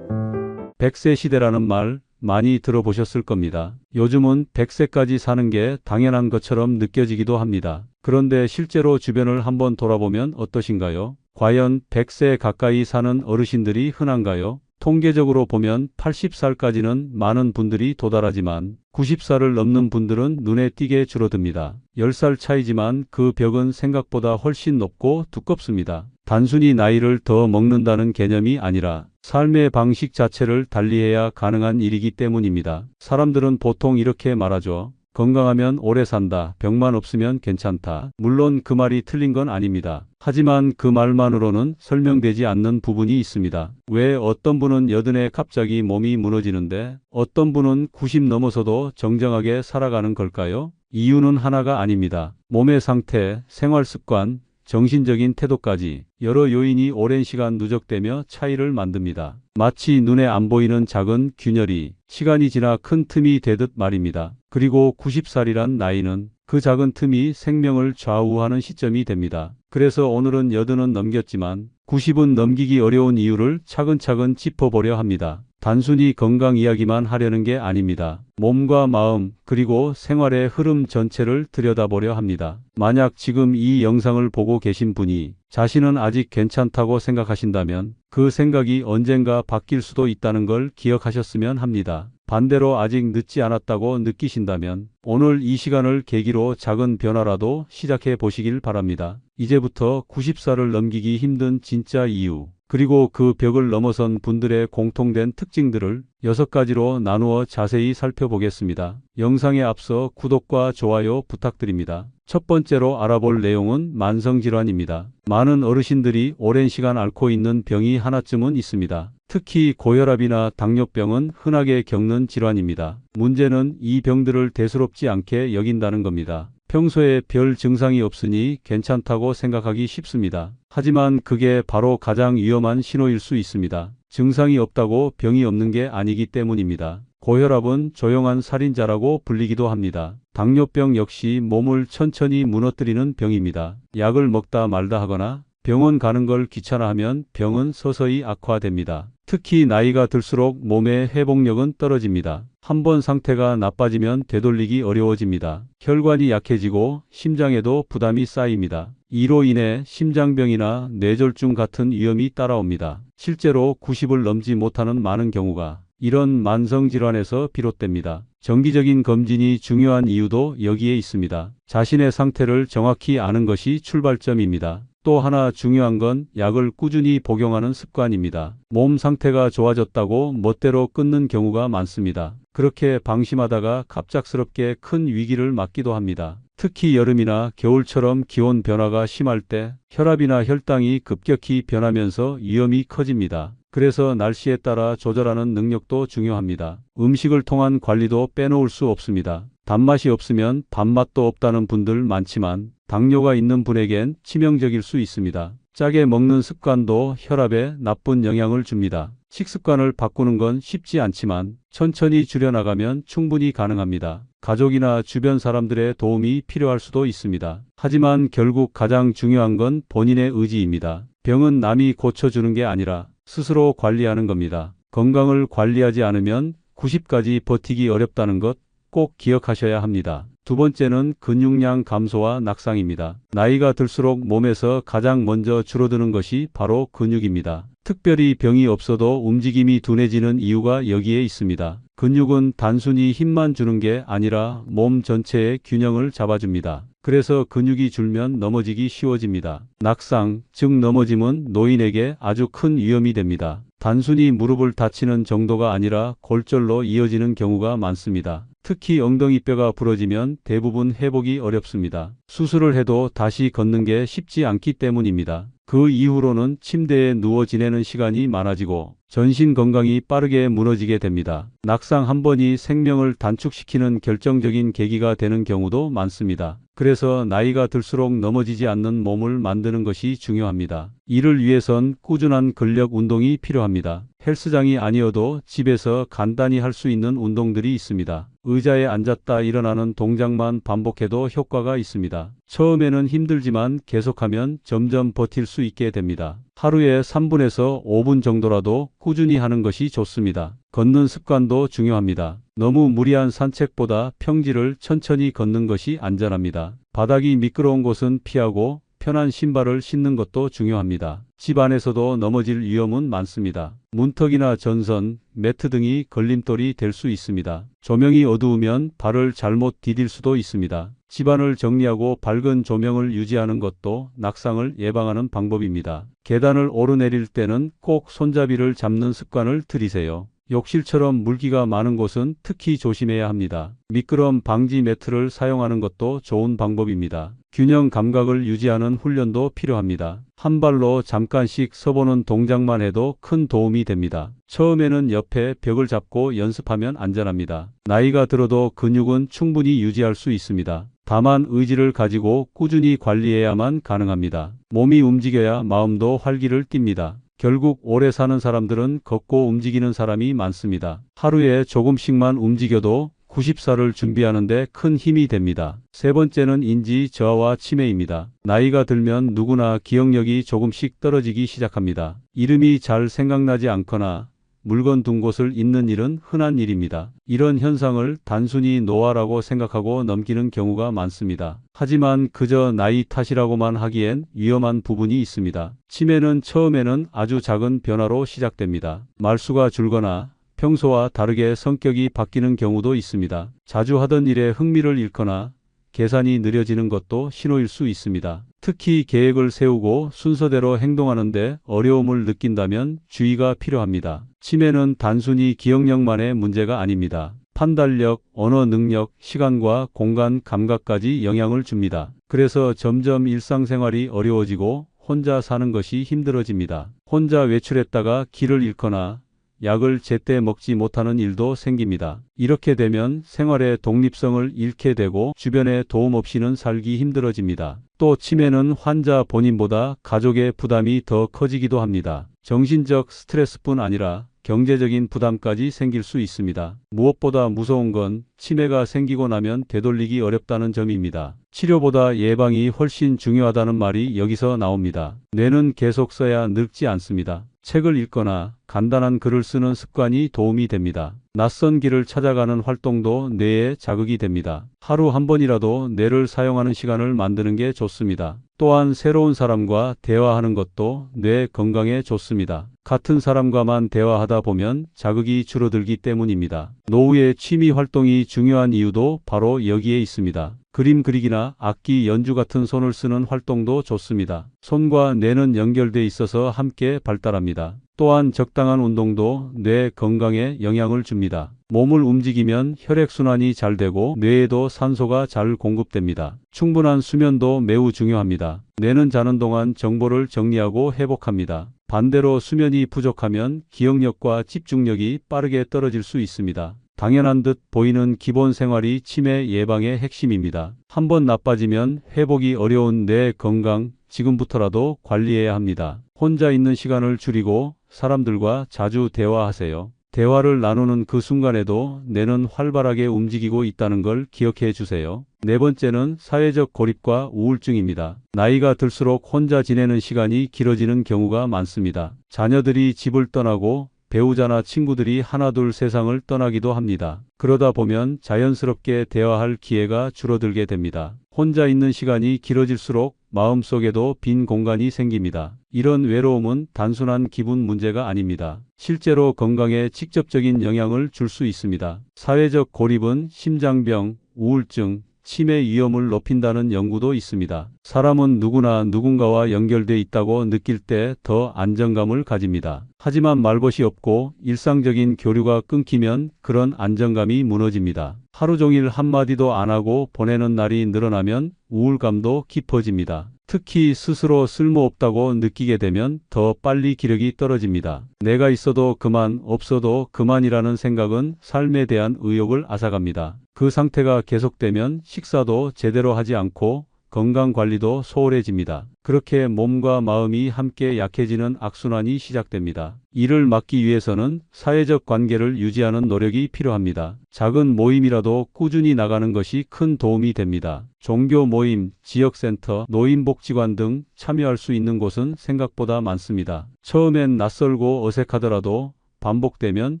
백세 시대라는 말 많이 들어보셨을 겁니다. 요즘은 100세까지 사는 게 당연한 것처럼 느껴지기도 합니다. 그런데 실제로 주변을 한번 돌아보면 어떠신가요? 과연 100세 가까이 사는 어르신들이 흔한가요? 통계적으로 보면 80살까지는 많은 분들이 도달하지만 90살을 넘는 분들은 눈에 띄게 줄어듭니다. 10살 차이지만 그 벽은 생각보다 훨씬 높고 두껍습니다. 단순히 나이를 더 먹는다는 개념이 아니라 삶의 방식 자체를 달리해야 가능한 일이기 때문입니다. 사람들은 보통 이렇게 말하죠. 건강하면 오래 산다. 병만 없으면 괜찮다. 물론 그 말이 틀린 건 아닙니다. 하지만 그 말만으로는 설명되지 않는 부분이 있습니다. 왜 어떤 분은 80에 갑자기 몸이 무너지는데 어떤 분은 90 넘어서도 정정하게 살아가는 걸까요? 이유는 하나가 아닙니다. 몸의 상태, 생활 습관, 정신적인 태도까지 여러 요인이 오랜 시간 누적되며 차이를 만듭니다. 마치 눈에 안 보이는 작은 균열이 시간이 지나 큰 틈이 되듯 말입니다. 그리고 90살이란 나이는 그 작은 틈이 생명을 좌우하는 시점이 됩니다. 그래서 오늘은 80은 넘겼지만 90은 넘기기 어려운 이유를 차근차근 짚어보려 합니다. 단순히 건강 이야기만 하려는 게 아닙니다. 몸과 마음 그리고 생활의 흐름 전체를 들여다보려 합니다. 만약 지금 이 영상을 보고 계신 분이 자신은 아직 괜찮다고 생각하신다면 그 생각이 언젠가 바뀔 수도 있다는 걸 기억하셨으면 합니다. 반대로 아직 늦지 않았다고 느끼신다면 오늘 이 시간을 계기로 작은 변화라도 시작해 보시길 바랍니다. 이제부터 90살을 넘기기 힘든 진짜 이유, 그리고 그 벽을 넘어선 분들의 공통된 특징들을 6가지로 나누어 자세히 살펴보겠습니다. 영상에 앞서 구독과 좋아요 부탁드립니다. 첫 번째로 알아볼 내용은 만성질환입니다. 많은 어르신들이 오랜 시간 앓고 있는 병이 하나쯤은 있습니다. 특히 고혈압이나 당뇨병은 흔하게 겪는 질환입니다. 문제는 이 병들을 대수롭지 않게 여긴다는 겁니다. 평소에 별 증상이 없으니 괜찮다고 생각하기 쉽습니다. 하지만 그게 바로 가장 위험한 신호일 수 있습니다. 증상이 없다고 병이 없는 게 아니기 때문입니다. 고혈압은 조용한 살인자라고 불리기도 합니다. 당뇨병 역시 몸을 천천히 무너뜨리는 병입니다. 약을 먹다 말다 하거나 병원 가는 걸 귀찮아하면 병은 서서히 악화됩니다. 특히 나이가 들수록 몸의 회복력은 떨어집니다. 한번 상태가 나빠지면 되돌리기 어려워집니다. 혈관이 약해지고 심장에도 부담이 쌓입니다. 이로 인해 심장병이나 뇌졸중 같은 위험이 따라옵니다. 실제로 90을 넘지 못하는 많은 경우가 이런 만성질환에서 비롯됩니다. 정기적인 검진이 중요한 이유도 여기에 있습니다. 자신의 상태를 정확히 아는 것이 출발점입니다. 또 하나 중요한 건 약을 꾸준히 복용하는 습관입니다. 몸 상태가 좋아졌다고 멋대로 끊는 경우가 많습니다. 그렇게 방심하다가 갑작스럽게 큰 위기를 맞기도 합니다. 특히 여름이나 겨울처럼 기온 변화가 심할 때 혈압이나 혈당이 급격히 변하면서 위험이 커집니다. 그래서 날씨에 따라 조절하는 능력도 중요합니다. 음식을 통한 관리도 빼놓을 수 없습니다. 단맛이 없으면 밥맛도 없다는 분들 많지만 당뇨가 있는 분에겐 치명적일 수 있습니다. 짜게 먹는 습관도 혈압에 나쁜 영향을 줍니다. 식습관을 바꾸는 건 쉽지 않지만 천천히 줄여나가면 충분히 가능합니다. 가족이나 주변 사람들의 도움이 필요할 수도 있습니다. 하지만 결국 가장 중요한 건 본인의 의지입니다. 병은 남이 고쳐주는 게 아니라 스스로 관리하는 겁니다. 건강을 관리하지 않으면 90까지 버티기 어렵다는 것 꼭 기억하셔야 합니다. 두 번째는 근육량 감소와 낙상입니다. 나이가 들수록 몸에서 가장 먼저 줄어드는 것이 바로 근육입니다. 특별히 병이 없어도 움직임이 둔해지는 이유가 여기에 있습니다. 근육은 단순히 힘만 주는 게 아니라 몸 전체의 균형을 잡아줍니다. 그래서 근육이 줄면 넘어지기 쉬워집니다. 낙상, 즉 넘어짐은 노인에게 아주 큰 위험이 됩니다. 단순히 무릎을 다치는 정도가 아니라 골절로 이어지는 경우가 많습니다. 특히 엉덩이뼈가 부러지면 대부분 회복이 어렵습니다. 수술을 해도 다시 걷는 게 쉽지 않기 때문입니다. 그 이후로는 침대에 누워 지내는 시간이 많아지고 전신 건강이 빠르게 무너지게 됩니다. 낙상 한 번이 생명을 단축시키는 결정적인 계기가 되는 경우도 많습니다. 그래서 나이가 들수록 넘어지지 않는 몸을 만드는 것이 중요합니다. 이를 위해선 꾸준한 근력 운동이 필요합니다. 헬스장이 아니어도 집에서 간단히 할 수 있는 운동들이 있습니다. 의자에 앉았다 일어나는 동작만 반복해도 효과가 있습니다. 처음에는 힘들지만 계속하면 점점 버틸 수 있게 됩니다. 하루에 3분에서 5분 정도라도 꾸준히 하는 것이 좋습니다. 걷는 습관도 중요합니다. 너무 무리한 산책보다 평지를 천천히 걷는 것이 안전합니다. 바닥이 미끄러운 곳은 피하고 편한 신발을 신는 것도 중요합니다. 집 안에서도 넘어질 위험은 많습니다. 문턱이나 전선, 매트 등이 걸림돌이 될 수 있습니다. 조명이 어두우면 발을 잘못 디딜 수도 있습니다. 집안을 정리하고 밝은 조명을 유지하는 것도 낙상을 예방하는 방법입니다. 계단을 오르내릴 때는 꼭 손잡이를 잡는 습관을 들이세요. 욕실처럼 물기가 많은 곳은 특히 조심해야 합니다. 미끄럼 방지 매트를 사용하는 것도 좋은 방법입니다. 균형 감각을 유지하는 훈련도 필요합니다. 한 발로 잠깐씩 서보는 동작만 해도 큰 도움이 됩니다. 처음에는 옆에 벽을 잡고 연습하면 안전합니다. 나이가 들어도 근육은 충분히 유지할 수 있습니다. 다만 의지를 가지고 꾸준히 관리해야만 가능합니다. 몸이 움직여야 마음도 활기를 띱니다. 결국 오래 사는 사람들은 걷고 움직이는 사람이 많습니다. 하루에 조금씩만 움직여도 90살을 준비하는데 큰 힘이 됩니다. 세 번째는 인지 저하와 치매입니다. 나이가 들면 누구나 기억력이 조금씩 떨어지기 시작합니다. 이름이 잘 생각나지 않거나 물건 둔 곳을 잊는 일은 흔한 일입니다. 이런 현상을 단순히 노화라고 생각하고 넘기는 경우가 많습니다. 하지만 그저 나이 탓이라고만 하기엔 위험한 부분이 있습니다. 치매는 처음에는 아주 작은 변화로 시작됩니다. 말수가 줄거나 평소와 다르게 성격이 바뀌는 경우도 있습니다. 자주 하던 일에 흥미를 잃거나 계산이 느려지는 것도 신호일 수 있습니다. 특히 계획을 세우고 순서대로 행동하는데 어려움을 느낀다면 주의가 필요합니다. 치매는 단순히 기억력만의 문제가 아닙니다. 판단력, 언어 능력, 시간과 공간 감각까지 영향을 줍니다. 그래서 점점 일상생활이 어려워지고 혼자 사는 것이 힘들어집니다. 혼자 외출했다가 길을 잃거나 약을 제때 먹지 못하는 일도 생깁니다. 이렇게 되면 생활의 독립성을 잃게 되고 주변의 도움 없이는 살기 힘들어집니다. 또 치매는 환자 본인보다 가족의 부담이 더 커지기도 합니다. 정신적 스트레스뿐 아니라 경제적인 부담까지 생길 수 있습니다. 무엇보다 무서운 건 치매가 생기고 나면 되돌리기 어렵다는 점입니다. 치료보다 예방이 훨씬 중요하다는 말이 여기서 나옵니다. 뇌는 계속 써야 늙지 않습니다. 책을 읽거나 간단한 글을 쓰는 습관이 도움이 됩니다. 낯선 길을 찾아가는 활동도 뇌에 자극이 됩니다. 하루 한 번이라도 뇌를 사용하는 시간을 만드는 게 좋습니다. 또한 새로운 사람과 대화하는 것도 뇌 건강에 좋습니다. 같은 사람과만 대화하다 보면 자극이 줄어들기 때문입니다. 노후의 취미 활동이 중요한 이유도 바로 여기에 있습니다. 그림 그리기나 악기 연주 같은 손을 쓰는 활동도 좋습니다. 손과 뇌는 연결돼 있어서 함께 발달합니다. 또한 적당한 운동도 뇌 건강에 영향을 줍니다. 몸을 움직이면 혈액순환이 잘 되고 뇌에도 산소가 잘 공급됩니다. 충분한 수면도 매우 중요합니다. 뇌는 자는 동안 정보를 정리하고 회복합니다. 반대로 수면이 부족하면 기억력과 집중력이 빠르게 떨어질 수 있습니다. 당연한 듯 보이는 기본 생활이 치매 예방의 핵심입니다. 한번 나빠지면 회복이 어려운 뇌 건강, 지금부터라도 관리해야 합니다. 혼자 있는 시간을 줄이고 사람들과 자주 대화하세요. 대화를 나누는 그 순간에도 뇌는 활발하게 움직이고 있다는 걸 기억해 주세요. 네 번째는 사회적 고립과 우울증입니다. 나이가 들수록 혼자 지내는 시간이 길어지는 경우가 많습니다. 자녀들이 집을 떠나고 배우자나 친구들이 하나둘 세상을 떠나기도 합니다. 그러다 보면 자연스럽게 대화할 기회가 줄어들게 됩니다. 혼자 있는 시간이 길어질수록 마음속에도 빈 공간이 생깁니다. 이런 외로움은 단순한 기분 문제가 아닙니다. 실제로 건강에 직접적인 영향을 줄 수 있습니다. 사회적 고립은 심장병, 우울증, 치매 위험을 높인다는 연구도 있습니다. 사람은 누구나 누군가와 연결돼 있다고 느낄 때 더 안정감을 가집니다. 하지만 말벗이 없고 일상적인 교류가 끊기면 그런 안정감이 무너집니다. 하루 종일 한마디도 안 하고 보내는 날이 늘어나면 우울감도 깊어집니다. 특히 스스로 쓸모없다고 느끼게 되면 더 빨리 기력이 떨어집니다. 내가 있어도 그만, 없어도 그만이라는 생각은 삶에 대한 의욕을 앗아갑니다. 그 상태가 계속되면 식사도 제대로 하지 않고 건강관리도 소홀해집니다. 그렇게 몸과 마음이 함께 약해지는 악순환이 시작됩니다. 이를 막기 위해서는 사회적 관계를 유지하는 노력이 필요합니다. 작은 모임이라도 꾸준히 나가는 것이 큰 도움이 됩니다. 종교 모임, 지역센터, 노인복지관 등 참여할 수 있는 곳은 생각보다 많습니다. 처음엔 낯설고 어색하더라도 반복되면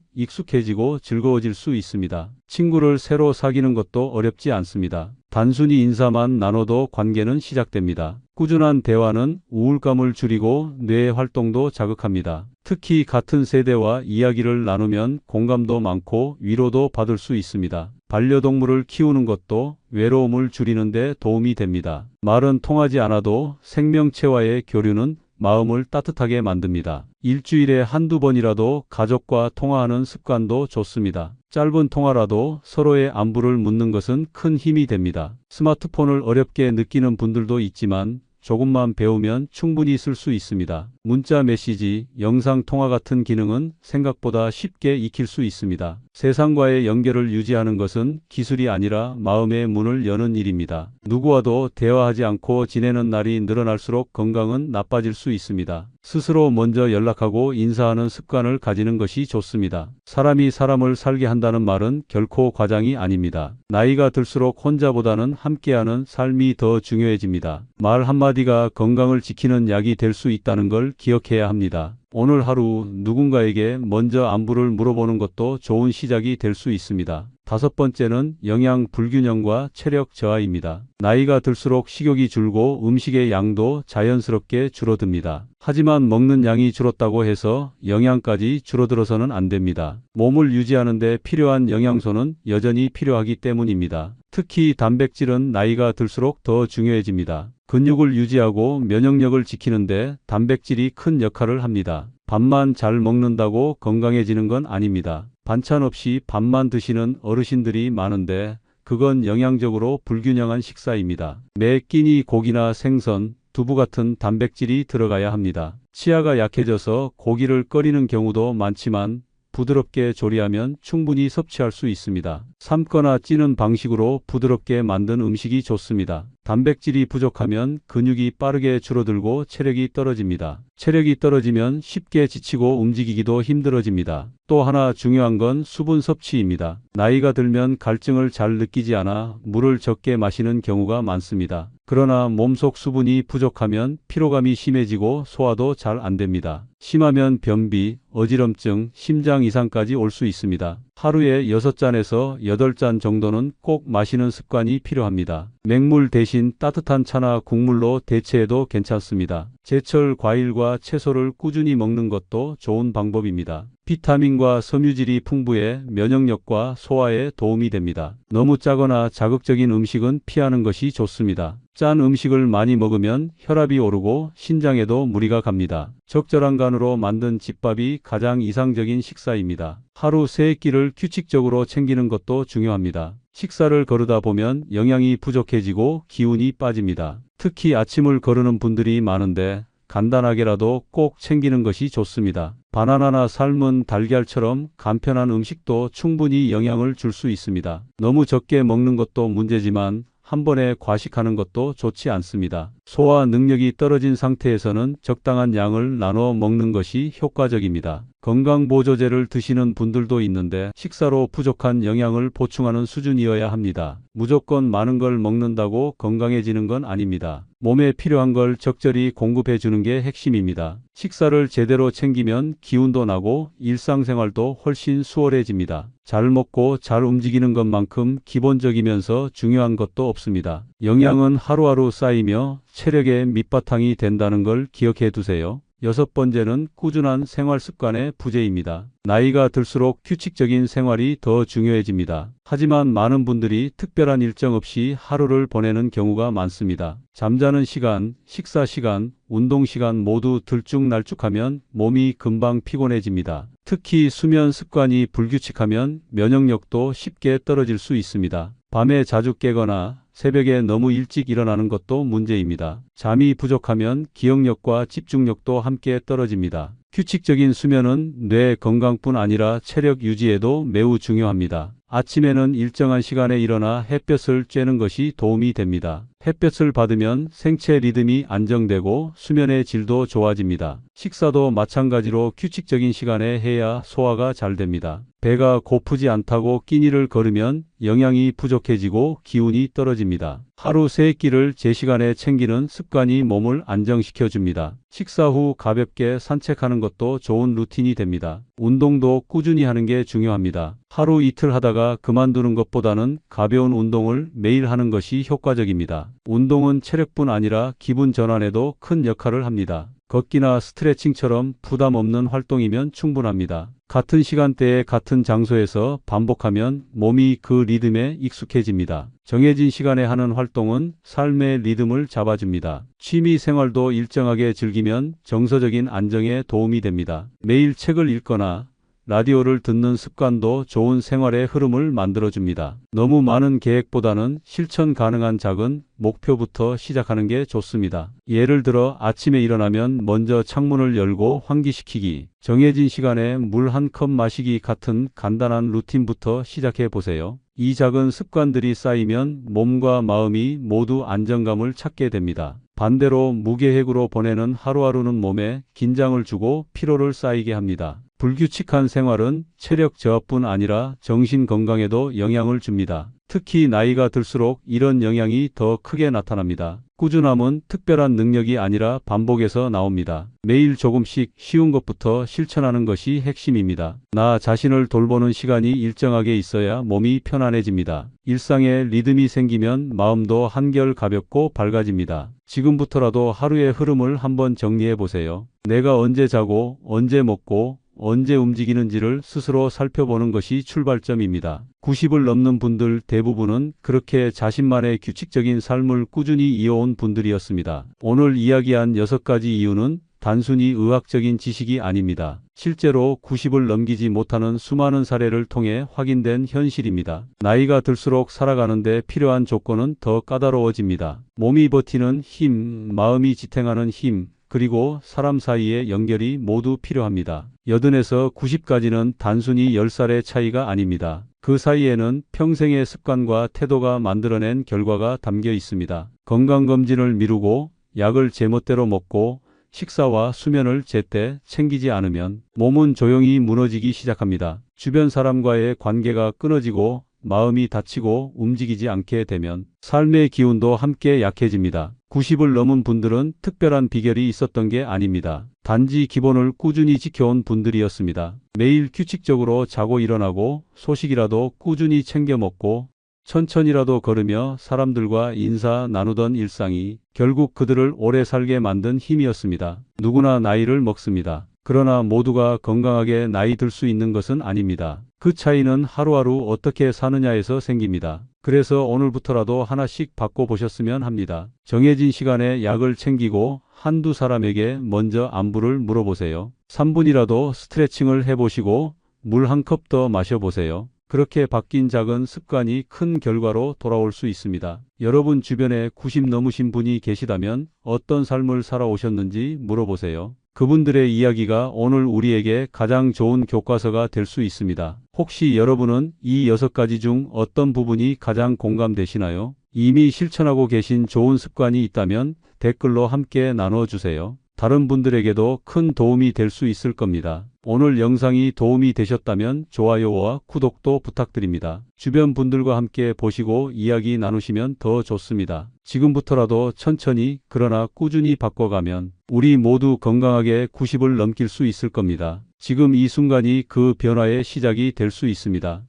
익숙해지고 즐거워질 수 있습니다. 친구를 새로 사귀는 것도 어렵지 않습니다. 단순히 인사만 나눠도 관계는 시작됩니다. 꾸준한 대화는 우울감을 줄이고 뇌의 활동도 자극합니다. 특히 같은 세대와 이야기를 나누면 공감도 많고 위로도 받을 수 있습니다. 반려동물을 키우는 것도 외로움을 줄이는 데 도움이 됩니다. 말은 통하지 않아도 생명체와의 교류는 마음을 따뜻하게 만듭니다. 일주일에 한두 번이라도 가족과 통화하는 습관도 좋습니다. 짧은 통화라도 서로의 안부를 묻는 것은 큰 힘이 됩니다. 스마트폰을 어렵게 느끼는 분들도 있지만 조금만 배우면 충분히 쓸 수 있습니다. 문자 메시지, 영상 통화 같은 기능은 생각보다 쉽게 익힐 수 있습니다. 세상과의 연결을 유지하는 것은 기술이 아니라 마음의 문을 여는 일입니다. 누구와도 대화하지 않고 지내는 날이 늘어날수록 건강은 나빠질 수 있습니다. 스스로 먼저 연락하고 인사하는 습관을 가지는 것이 좋습니다. 사람이 사람을 살게 한다는 말은 결코 과장이 아닙니다. 나이가 들수록 혼자보다는 함께하는 삶이 더 중요해집니다. 말 한마디가 건강을 지키는 약이 될 수 있다는 걸 기억해야 합니다. 오늘 하루 누군가에게 먼저 안부를 물어보는 것도 좋은 시작이 될 수 있습니다. 다섯 번째는 영양 불균형과 체력 저하입니다. 나이가 들수록 식욕이 줄고 음식의 양도 자연스럽게 줄어듭니다. 하지만 먹는 양이 줄었다고 해서 영양까지 줄어들어서는 안 됩니다. 몸을 유지하는 데 필요한 영양소는 여전히 필요하기 때문입니다. 특히 단백질은 나이가 들수록 더 중요해집니다. 근육을 유지하고 면역력을 지키는데 단백질이 큰 역할을 합니다. 밥만 잘 먹는다고 건강해지는 건 아닙니다. 반찬 없이 밥만 드시는 어르신들이 많은데 그건 영양적으로 불균형한 식사입니다. 매 끼니 고기나 생선, 두부 같은 단백질이 들어가야 합니다. 치아가 약해져서 고기를 꺼리는 경우도 많지만 부드럽게 조리하면 충분히 섭취할 수 있습니다. 삶거나 찌는 방식으로 부드럽게 만든 음식이 좋습니다. 단백질이 부족하면 근육이 빠르게 줄어들고 체력이 떨어집니다. 체력이 떨어지면 쉽게 지치고 움직이기도 힘들어집니다. 또 하나 중요한 건 수분 섭취입니다. 나이가 들면 갈증을 잘 느끼지 않아 물을 적게 마시는 경우가 많습니다. 그러나 몸속 수분이 부족하면 피로감이 심해지고 소화도 잘 안 됩니다. 심하면 변비, 어지럼증, 심장 이상까지 올 수 있습니다. 하루에 6잔에서 8잔 정도는 꼭 마시는 습관이 필요합니다. 맹물 대신 따뜻한 차나 국물로 대체해도 괜찮습니다. 제철 과일과 채소를 꾸준히 먹는 것도 좋은 방법입니다. 비타민과 섬유질이 풍부해 면역력과 소화에 도움이 됩니다. 너무 짜거나 자극적인 음식은 피하는 것이 좋습니다. 짠 음식을 많이 먹으면 혈압이 오르고 신장에도 무리가 갑니다. 적절한 간으로 만든 집밥이 가장 이상적인 식사입니다. 하루 3끼를 규칙적으로 챙기는 것도 중요합니다. 식사를 거르다 보면 영양이 부족해지고 기운이 빠집니다. 특히 아침을 거르는 분들이 많은데 간단하게라도 꼭 챙기는 것이 좋습니다. 바나나나 삶은 달걀처럼 간편한 음식도 충분히 영향을 줄 수 있습니다. 너무 적게 먹는 것도 문제지만 한 번에 과식하는 것도 좋지 않습니다. 소화 능력이 떨어진 상태에서는 적당한 양을 나눠 먹는 것이 효과적입니다. 건강보조제를 드시는 분들도 있는데 식사로 부족한 영양을 보충하는 수준이어야 합니다. 무조건 많은 걸 먹는다고 건강해지는 건 아닙니다. 몸에 필요한 걸 적절히 공급해 주는 게 핵심입니다. 식사를 제대로 챙기면 기운도 나고 일상생활도 훨씬 수월해집니다. 잘 먹고 잘 움직이는 것만큼 기본적이면서 중요한 것도 없습니다. 영양은 하루하루 쌓이며 체력의 밑바탕이 된다는 걸 기억해 두세요. 6번째는 꾸준한 생활 습관의 부재입니다. 나이가 들수록 규칙적인 생활이 더 중요해집니다. 하지만 많은 분들이 특별한 일정 없이 하루를 보내는 경우가 많습니다. 잠자는 시간, 식사 시간, 운동 시간 모두 들쭉날쭉하면 몸이 금방 피곤해집니다. 특히 수면 습관이 불규칙하면 면역력도 쉽게 떨어질 수 있습니다. 밤에 자주 깨거나 새벽에 너무 일찍 일어나는 것도 문제입니다. 잠이 부족하면 기억력과 집중력도 함께 떨어집니다. 규칙적인 수면은 뇌 건강뿐 아니라 체력 유지에도 매우 중요합니다. 아침에는 일정한 시간에 일어나 햇볕을 쬐는 것이 도움이 됩니다. 햇볕을 받으면 생체 리듬이 안정되고 수면의 질도 좋아집니다. 식사도 마찬가지로 규칙적인 시간에 해야 소화가 잘 됩니다. 배가 고프지 않다고 끼니를 거르면 영양이 부족해지고 기운이 떨어집니다. 하루 3끼를 제 시간에 챙기는 습관이 몸을 안정시켜줍니다. 식사 후 가볍게 산책하는 것도 좋은 루틴이 됩니다. 운동도 꾸준히 하는 게 중요합니다. 하루 이틀 하다가 그만두는 것보다는 가벼운 운동을 매일 하는 것이 효과적입니다. 운동은 체력뿐 아니라 기분 전환에도 큰 역할을 합니다. 걷기나 스트레칭처럼 부담 없는 활동이면 충분합니다. 같은 시간대에 같은 장소에서 반복하면 몸이 그 리듬에 익숙해집니다. 정해진 시간에 하는 활동은 삶의 리듬을 잡아줍니다. 취미 생활도 일정하게 즐기면 정서적인 안정에 도움이 됩니다. 매일 책을 읽거나 라디오를 듣는 습관도 좋은 생활의 흐름을 만들어줍니다. 너무 많은 계획보다는 실천 가능한 작은 목표부터 시작하는 게 좋습니다. 예를 들어 아침에 일어나면 먼저 창문을 열고 환기시키기, 정해진 시간에 물 한 컵 마시기 같은 간단한 루틴부터 시작해 보세요. 이 작은 습관들이 쌓이면 몸과 마음이 모두 안정감을 찾게 됩니다. 반대로 무계획으로 보내는 하루하루는 몸에 긴장을 주고 피로를 쌓이게 합니다. 불규칙한 생활은 체력 저하뿐 아니라 정신 건강에도 영향을 줍니다. 특히 나이가 들수록 이런 영향이 더 크게 나타납니다. 꾸준함은 특별한 능력이 아니라 반복에서 나옵니다. 매일 조금씩 쉬운 것부터 실천하는 것이 핵심입니다. 나 자신을 돌보는 시간이 일정하게 있어야 몸이 편안해집니다. 일상에 리듬이 생기면 마음도 한결 가볍고 밝아집니다. 지금부터라도 하루의 흐름을 한번 정리해 보세요. 내가 언제 자고, 언제 먹고, 언제 움직이는지를 스스로 살펴보는 것이 출발점입니다. 90을 넘는 분들 대부분은 그렇게 자신만의 규칙적인 삶을 꾸준히 이어온 분들이었습니다. 오늘 이야기한 6가지 이유는 단순히 의학적인 지식이 아닙니다. 실제로 90을 넘기지 못하는 수많은 사례를 통해 확인된 현실입니다. 나이가 들수록 살아가는데 필요한 조건은 더 까다로워집니다. 몸이 버티는 힘, 마음이 지탱하는 힘, 그리고 사람 사이의 연결이 모두 필요합니다. 80에서 90까지는 단순히 10살의 차이가 아닙니다. 그 사이에는 평생의 습관과 태도가 만들어낸 결과가 담겨 있습니다. 건강검진을 미루고 약을 제멋대로 먹고 식사와 수면을 제때 챙기지 않으면 몸은 조용히 무너지기 시작합니다. 주변 사람과의 관계가 끊어지고 마음이 다치고 움직이지 않게 되면 삶의 기운도 함께 약해집니다. 90을 넘은 분들은 특별한 비결이 있었던 게 아닙니다. 단지 기본을 꾸준히 지켜온 분들이었습니다. 매일 규칙적으로 자고 일어나고 소식이라도 꾸준히 챙겨 먹고 천천히라도 걸으며 사람들과 인사 나누던 일상이 결국 그들을 오래 살게 만든 힘이었습니다. 누구나 나이를 먹습니다. 그러나 모두가 건강하게 나이 들 수 있는 것은 아닙니다. 그 차이는 하루하루 어떻게 사느냐에서 생깁니다. 그래서 오늘부터라도 하나씩 바꿔보셨으면 합니다. 정해진 시간에 약을 챙기고 한두 사람에게 먼저 안부를 물어보세요. 3분이라도 스트레칭을 해보시고 물 한 컵 더 마셔보세요. 그렇게 바뀐 작은 습관이 큰 결과로 돌아올 수 있습니다. 여러분 주변에 90 넘으신 분이 계시다면 어떤 삶을 살아오셨는지 물어보세요. 그분들의 이야기가 오늘 우리에게 가장 좋은 교과서가 될 수 있습니다. 혹시 여러분은 이 6가지 중 어떤 부분이 가장 공감되시나요? 이미 실천하고 계신 좋은 습관이 있다면 댓글로 함께 나눠주세요. 다른 분들에게도 큰 도움이 될 수 있을 겁니다. 오늘 영상이 도움이 되셨다면 좋아요와 구독도 부탁드립니다. 주변 분들과 함께 보시고 이야기 나누시면 더 좋습니다. 지금부터라도 천천히 그러나 꾸준히 바꿔가면 우리 모두 건강하게 90을 넘길 수 있을 겁니다. 지금 이 순간이 그 변화의 시작이 될 수 있습니다.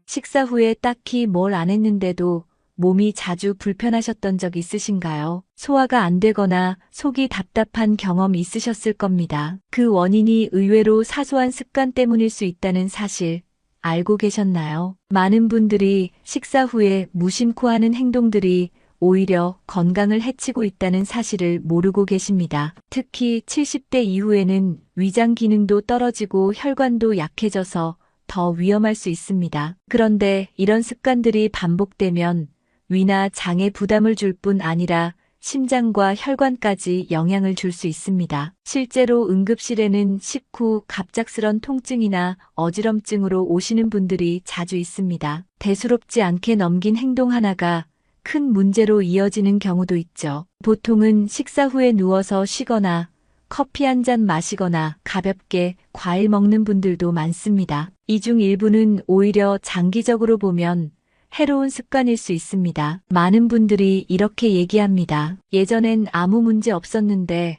식사 후에 딱히 뭘 안 했는데도 몸이 자주 불편하셨던 적 있으신가요? 소화가 안 되거나 속이 답답한 경험 있으셨을 겁니다. 그 원인이 의외로 사소한 습관 때문일 수 있다는 사실 알고 계셨나요? 많은 분들이 식사 후에 무심코 하는 행동들이 오히려 건강을 해치고 있다는 사실을 모르고 계십니다. 특히 70대 이후에는 위장 기능도 떨어지고 혈관도 약해져서 더 위험할 수 있습니다. 그런데 이런 습관들이 반복되면 위나 장에 부담을 줄 뿐 아니라 심장과 혈관까지 영향을 줄 수 있습니다. 실제로 응급실에는 식후 갑작스런 통증이나 어지럼증으로 오시는 분들이 자주 있습니다. 대수롭지 않게 넘긴 행동 하나가 큰 문제로 이어지는 경우도 있죠. 보통은 식사 후에 누워서 쉬거나 커피 한 잔 마시거나 가볍게 과일 먹는 분들도 많습니다. 이 중 일부는 오히려 장기적으로 보면 해로운 습관일 수 있습니다. 많은 분들이 이렇게 얘기합니다. 예전엔 아무 문제 없었는데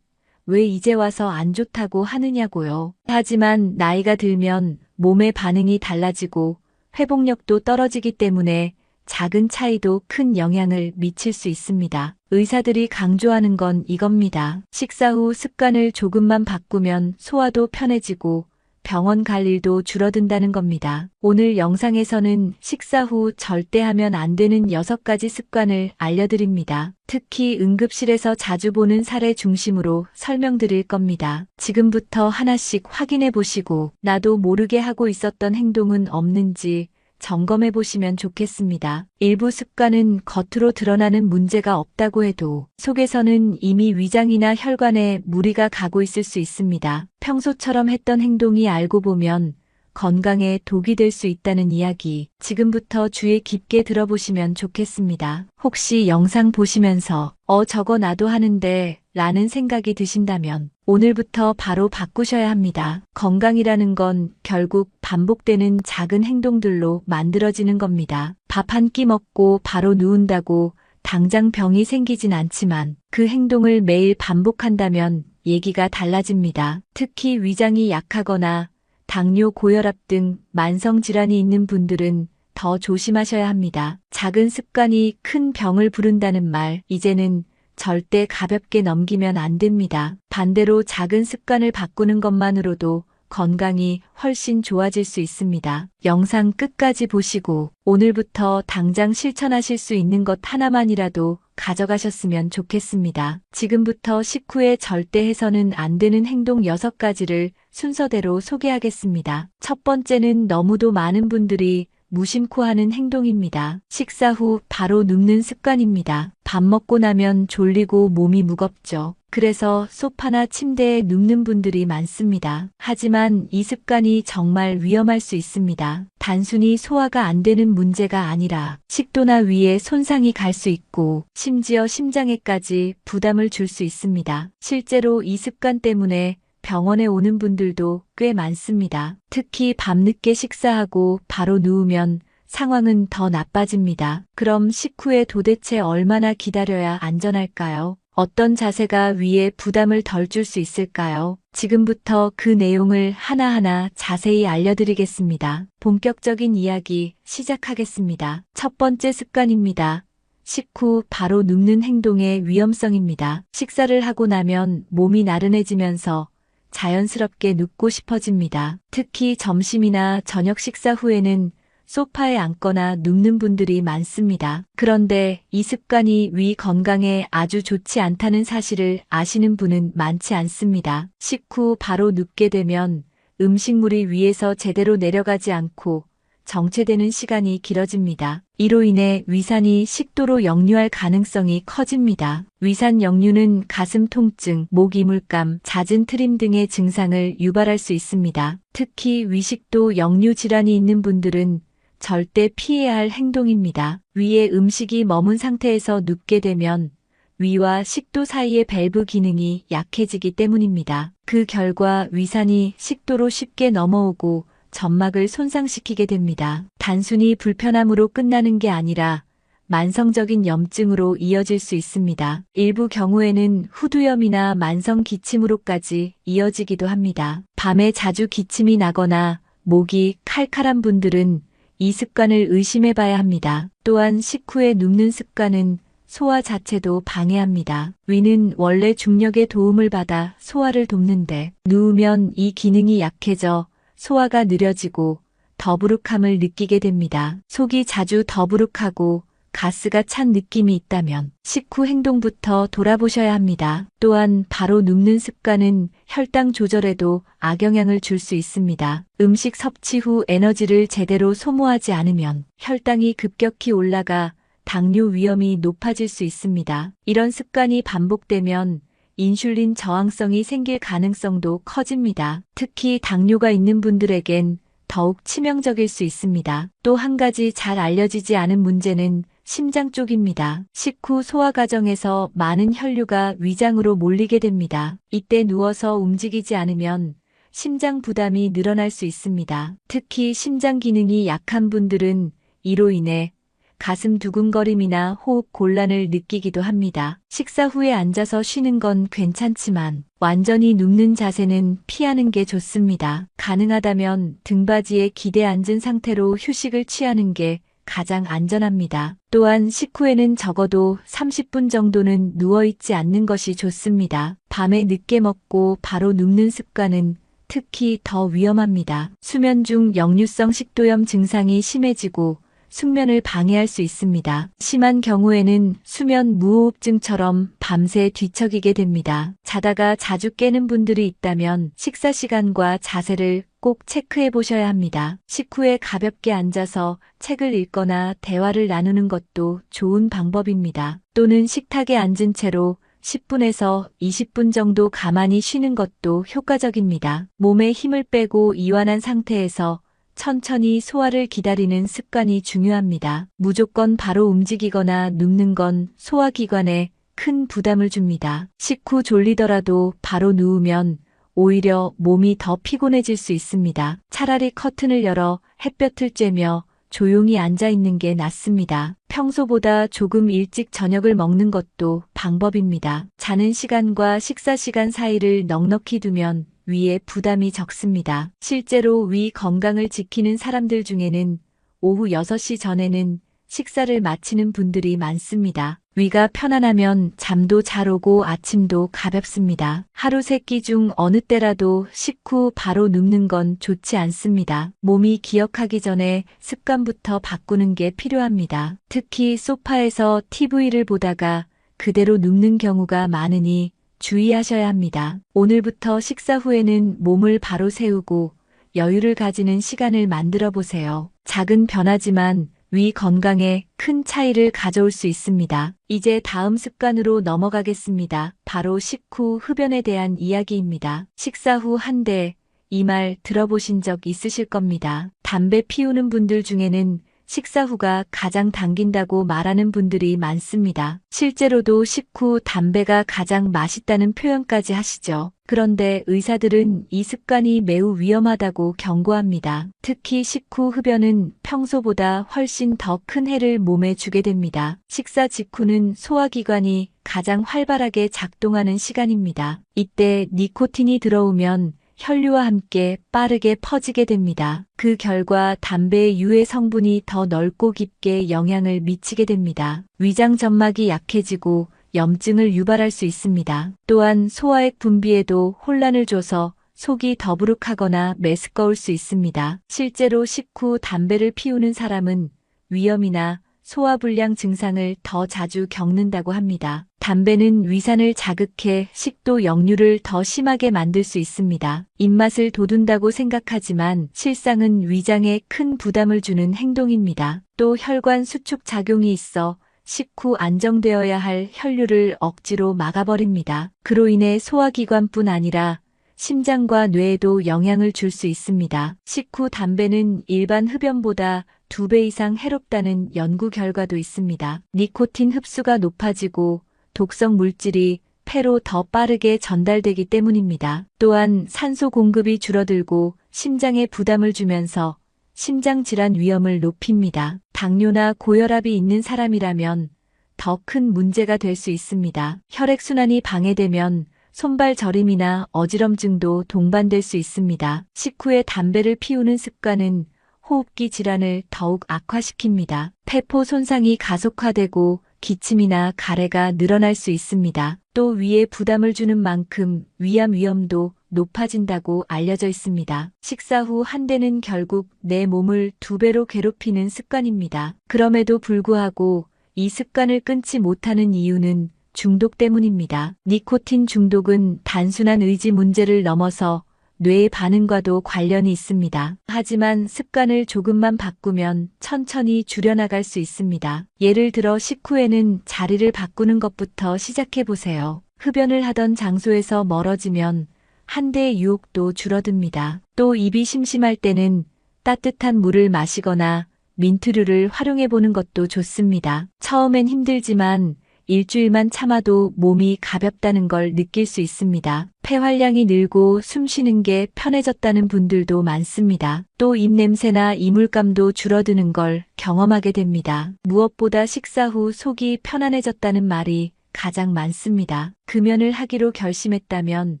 왜 이제 와서 안 좋다고 하느냐고요. 하지만 나이가 들면 몸의 반응이 달라지고 회복력도 떨어지기 때문에 작은 차이도 큰 영향을 미칠 수 있습니다. 의사들이 강조하는 건 이겁니다. 식사 후 습관을 조금만 바꾸면 소화도 편해지고 병원 갈 일도 줄어든다는 겁니다. 오늘 영상에서는 식사 후 절대 하면 안 되는 6가지 습관을 알려드립니다. 특히 응급실에서 자주 보는 사례 중심으로 설명드릴 겁니다. 지금부터 하나씩 확인해 보시고 나도 모르게 하고 있었던 행동은 없는지 점검해 보시면 좋겠습니다. 일부 습관은 겉으로 드러나는 문제가 없다고 해도 속에서는 이미 위장이나 혈관에 무리가 가고 있을 수 있습니다. 평소처럼 했던 행동이 알고 보면 건강에 독이 될 수 있다는 이야기 지금부터 주의 깊게 들어보시면 좋겠습니다. 혹시 영상 보시면서 저거 나도 하는데 라는 생각이 드신다면 오늘부터 바로 바꾸셔야 합니다. 건강이라는 건 결국 반복되는 작은 행동들로 만들어지는 겁니다. 밥 한 끼 먹고 바로 누운다고 당장 병이 생기진 않지만 그 행동을 매일 반복한다면 얘기가 달라집니다. 특히 위장이 약하거나 당뇨, 고혈압 등 만성질환이 있는 분들은 더 조심하셔야 합니다. 작은 습관이 큰 병을 부른다는 말, 이제는 절대 가볍게 넘기면 안 됩니다. 반대로 작은 습관을 바꾸는 것만으로도 건강이 훨씬 좋아질 수 있습니다. 영상 끝까지 보시고 오늘부터 당장 실천하실 수 있는 것 하나만이라도 가져가셨으면 좋겠습니다. 지금부터 식후에 절대 해서는 안 되는 행동 6가지를 순서대로 소개하겠습니다. 첫 번째는 너무도 많은 분들이 무심코 하는 행동입니다. 식사 후 바로 눕는 습관입니다. 밥 먹고 나면 졸리고 몸이 무겁죠. 그래서 소파나 침대에 눕는 분들이 많습니다. 하지만 이 습관이 정말 위험할 수 있습니다. 단순히 소화가 안 되는 문제가 아니라 식도나 위에 손상이 갈 수 있고 심지어 심장에까지 부담을 줄 수 있습니다. 실제로 이 습관 때문에 병원에 오는 분들도 꽤 많습니다. 특히 밤늦게 식사하고 바로 누우면 상황은 더 나빠집니다. 그럼 식후에 도대체 얼마나 기다려야 안전할까요? 어떤 자세가 위에 부담을 덜 줄 수 있을까요? 지금부터 그 내용을 하나하나 자세히 알려드리겠습니다. 본격적인 이야기 시작하겠습니다. 첫 번째 습관입니다. 식후 바로 눕는 행동의 위험성입니다. 식사를 하고 나면 몸이 나른해지면서 자연스럽게 눕고 싶어집니다. 특히 점심이나 저녁 식사 후에는 소파에 앉거나 눕는 분들이 많습니다. 그런데 이 습관이 위 건강에 아주 좋지 않다는 사실을 아시는 분은 많지 않습니다. 식후 바로 눕게 되면 음식물이 위에서 제대로 내려가지 않고 정체되는 시간이 길어집니다. 이로 인해 위산이 식도로 역류할 가능성이 커집니다. 위산 역류는 가슴 통증, 목 이물감, 잦은 트림 등의 증상을 유발할 수 있습니다. 특히 위식도 역류 질환이 있는 분들은 절대 피해야 할 행동입니다. 위에 음식이 머문 상태에서 눕게 되면 위와 식도 사이의 밸브 기능이 약해지기 때문입니다. 그 결과 위산이 식도로 쉽게 넘어오고 점막을 손상시키게 됩니다. 단순히 불편함으로 끝나는 게 아니라 만성적인 염증으로 이어질 수 있습니다. 일부 경우에는 후두염이나 만성 기침으로까지 이어지기도 합니다. 밤에 자주 기침이 나거나 목이 칼칼한 분들은 이 습관을 의심해 봐야 합니다. 또한 식후에 눕는 습관은 소화 자체도 방해합니다. 위는 원래 중력의 도움을 받아 소화를 돕는데 누우면 이 기능이 약해져 소화가 느려지고 더부룩함을 느끼게 됩니다. 속이 자주 더부룩하고 가스가 찬 느낌이 있다면 식후 행동부터 돌아보셔야 합니다. 또한 바로 눕는 습관은 혈당 조절에도 악영향을 줄 수 있습니다. 음식 섭취 후 에너지를 제대로 소모하지 않으면 혈당이 급격히 올라가 당뇨 위험이 높아질 수 있습니다. 이런 습관이 반복되면 인슐린 저항성이 생길 가능성도 커집니다. 특히 당뇨가 있는 분들에겐 더욱 치명적일 수 있습니다. 또 한 가지 잘 알려지지 않은 문제는 심장 쪽입니다. 식후 소화 과정에서 많은 혈류가 위장으로 몰리게 됩니다. 이때 누워서 움직이지 않으면 심장 부담이 늘어날 수 있습니다. 특히 심장 기능이 약한 분들은 이로 인해 가슴 두근거림이나 호흡 곤란을 느끼기도 합니다. 식사 후에 앉아서 쉬는 건 괜찮지만 완전히 눕는 자세는 피하는 게 좋습니다. 가능하다면 등받이에 기대 앉은 상태로 휴식을 취하는 게 가장 안전합니다. 또한 식후에는 적어도 30분 정도는 누워있지 않는 것이 좋습니다. 밤에 늦게 먹고 바로 눕는 습관은 특히 더 위험합니다. 수면 중 역류성 식도염 증상이 심해지고 숙면을 방해할 수 있습니다. 심한 경우에는 수면 무호흡증처럼 밤새 뒤척이게 됩니다. 자다가 자주 깨는 분들이 있다면 식사 시간과 자세를 꼭 체크해 보셔야 합니다. 식후에 가볍게 앉아서 책을 읽거나 대화를 나누는 것도 좋은 방법입니다. 또는 식탁에 앉은 채로 10분에서 20분 정도 가만히 쉬는 것도 효과적입니다. 몸에 힘을 빼고 이완한 상태에서 천천히 소화를 기다리는 습관이 중요합니다. 무조건 바로 움직이거나 눕는 건 소화기관에 큰 부담을 줍니다. 식후 졸리더라도 바로 누우면 오히려 몸이 더 피곤해질 수 있습니다. 차라리 커튼을 열어 햇볕을 쬐며 조용히 앉아 있는 게 낫습니다. 평소보다 조금 일찍 저녁을 먹는 것도 방법입니다. 자는 시간과 식사 시간 사이를 넉넉히 두면 위에 부담이 적습니다. 실제로 위 건강을 지키는 사람들 중에는 오후 6시 전에는 식사를 마치는 분들이 많습니다. 위가 편안하면 잠도 잘 오고 아침도 가볍습니다. 하루 3끼 중 어느 때라도 식후 바로 눕는 건 좋지 않습니다. 몸이 기억하기 전에 습관부터 바꾸는 게 필요합니다. 특히 소파에서 TV를 보다가 그대로 눕는 경우가 많으니 주의하셔야 합니다. 오늘부터 식사 후에는 몸을 바로 세우고 여유를 가지는 시간을 만들어 보세요. 작은 변화지만 위 건강에 큰 차이를 가져올 수 있습니다. 이제 다음 습관으로 넘어가겠습니다. 바로 식후 흡연에 대한 이야기입니다. 식사 후 한대, 이 말 들어보신 적 있으실 겁니다. 담배 피우는 분들 중에는 식사 후가 가장 당긴다고 말하는 분들이 많습니다. 실제로도 식후 담배가 가장 맛있다는 표현까지 하시죠. 그런데 의사들은 이 습관이 매우 위험하다고 경고합니다. 특히 식후 흡연은 평소보다 훨씬 더 큰 해를 몸에 주게 됩니다. 식사 직후는 소화기관이 가장 활발하게 작동하는 시간입니다. 이때 니코틴이 들어오면 혈류와 함께 빠르게 퍼지게 됩니다. 그 결과 담배의 유해 성분이 더 넓고 깊게 영향을 미치게 됩니다. 위장 점막이 약해지고 염증을 유발할 수 있습니다. 또한 소화액 분비에도 혼란을 줘서 속이 더부룩하거나 메스꺼울 수 있습니다. 실제로 식후 담배를 피우는 사람은 위염이나 소화불량 증상을 더 자주 겪는다고 합니다. 담배는 위산을 자극해 식도 역류를 더 심하게 만들 수 있습니다. 입맛을 돋운다고 생각하지만 실상은 위장에 큰 부담을 주는 행동입니다. 또 혈관 수축 작용이 있어 식후 안정되어야 할 혈류를 억지로 막아버립니다. 그로 인해 소화기관뿐 아니라 심장과 뇌에도 영향을 줄 수 있습니다. 식후 담배는 일반 흡연보다 2배 이상 해롭다는 연구 결과도 있습니다. 니코틴 흡수가 높아지고 독성 물질이 폐로 더 빠르게 전달되기 때문입니다. 또한 산소 공급이 줄어들고 심장에 부담을 주면서 심장 질환 위험을 높입니다. 당뇨나 고혈압이 있는 사람이라면 더 큰 문제가 될 수 있습니다. 혈액순환이 방해되면 손발 저림이나 어지럼증도 동반될 수 있습니다. 식후에 담배를 피우는 습관은 호흡기 질환을 더욱 악화시킵니다. 폐포 손상이 가속화되고 기침이나 가래가 늘어날 수 있습니다. 또 위에 부담을 주는 만큼 위암 위험도 높아진다고 알려져 있습니다. 식사 후 한 대는 결국 내 몸을 2배로 괴롭히는 습관입니다. 그럼에도 불구하고 이 습관을 끊지 못하는 이유는 중독 때문입니다. 니코틴 중독은 단순한 의지 문제를 넘어서 뇌의 반응과도 관련이 있습니다. 하지만 습관을 조금만 바꾸면 천천히 줄여나갈 수 있습니다. 예를 들어 식후에는 자리를 바꾸는 것부터 시작해 보세요. 흡연을 하던 장소에서 멀어지면 한 대의 유혹도 줄어듭니다. 또 입이 심심할 때는 따뜻한 물을 마시거나 민트류를 활용해 보는 것도 좋습니다. 처음엔 힘들지만 일주일만 참아도 몸이 가볍다는 걸 느낄 수 있습니다. 폐활량이 늘고 숨 쉬는 게 편해졌다는 분들도 많습니다. 또 입냄새나 이물감도 줄어드는 걸 경험하게 됩니다. 무엇보다 식사 후 속이 편안해졌다는 말이 가장 많습니다. 금연을 하기로 결심했다면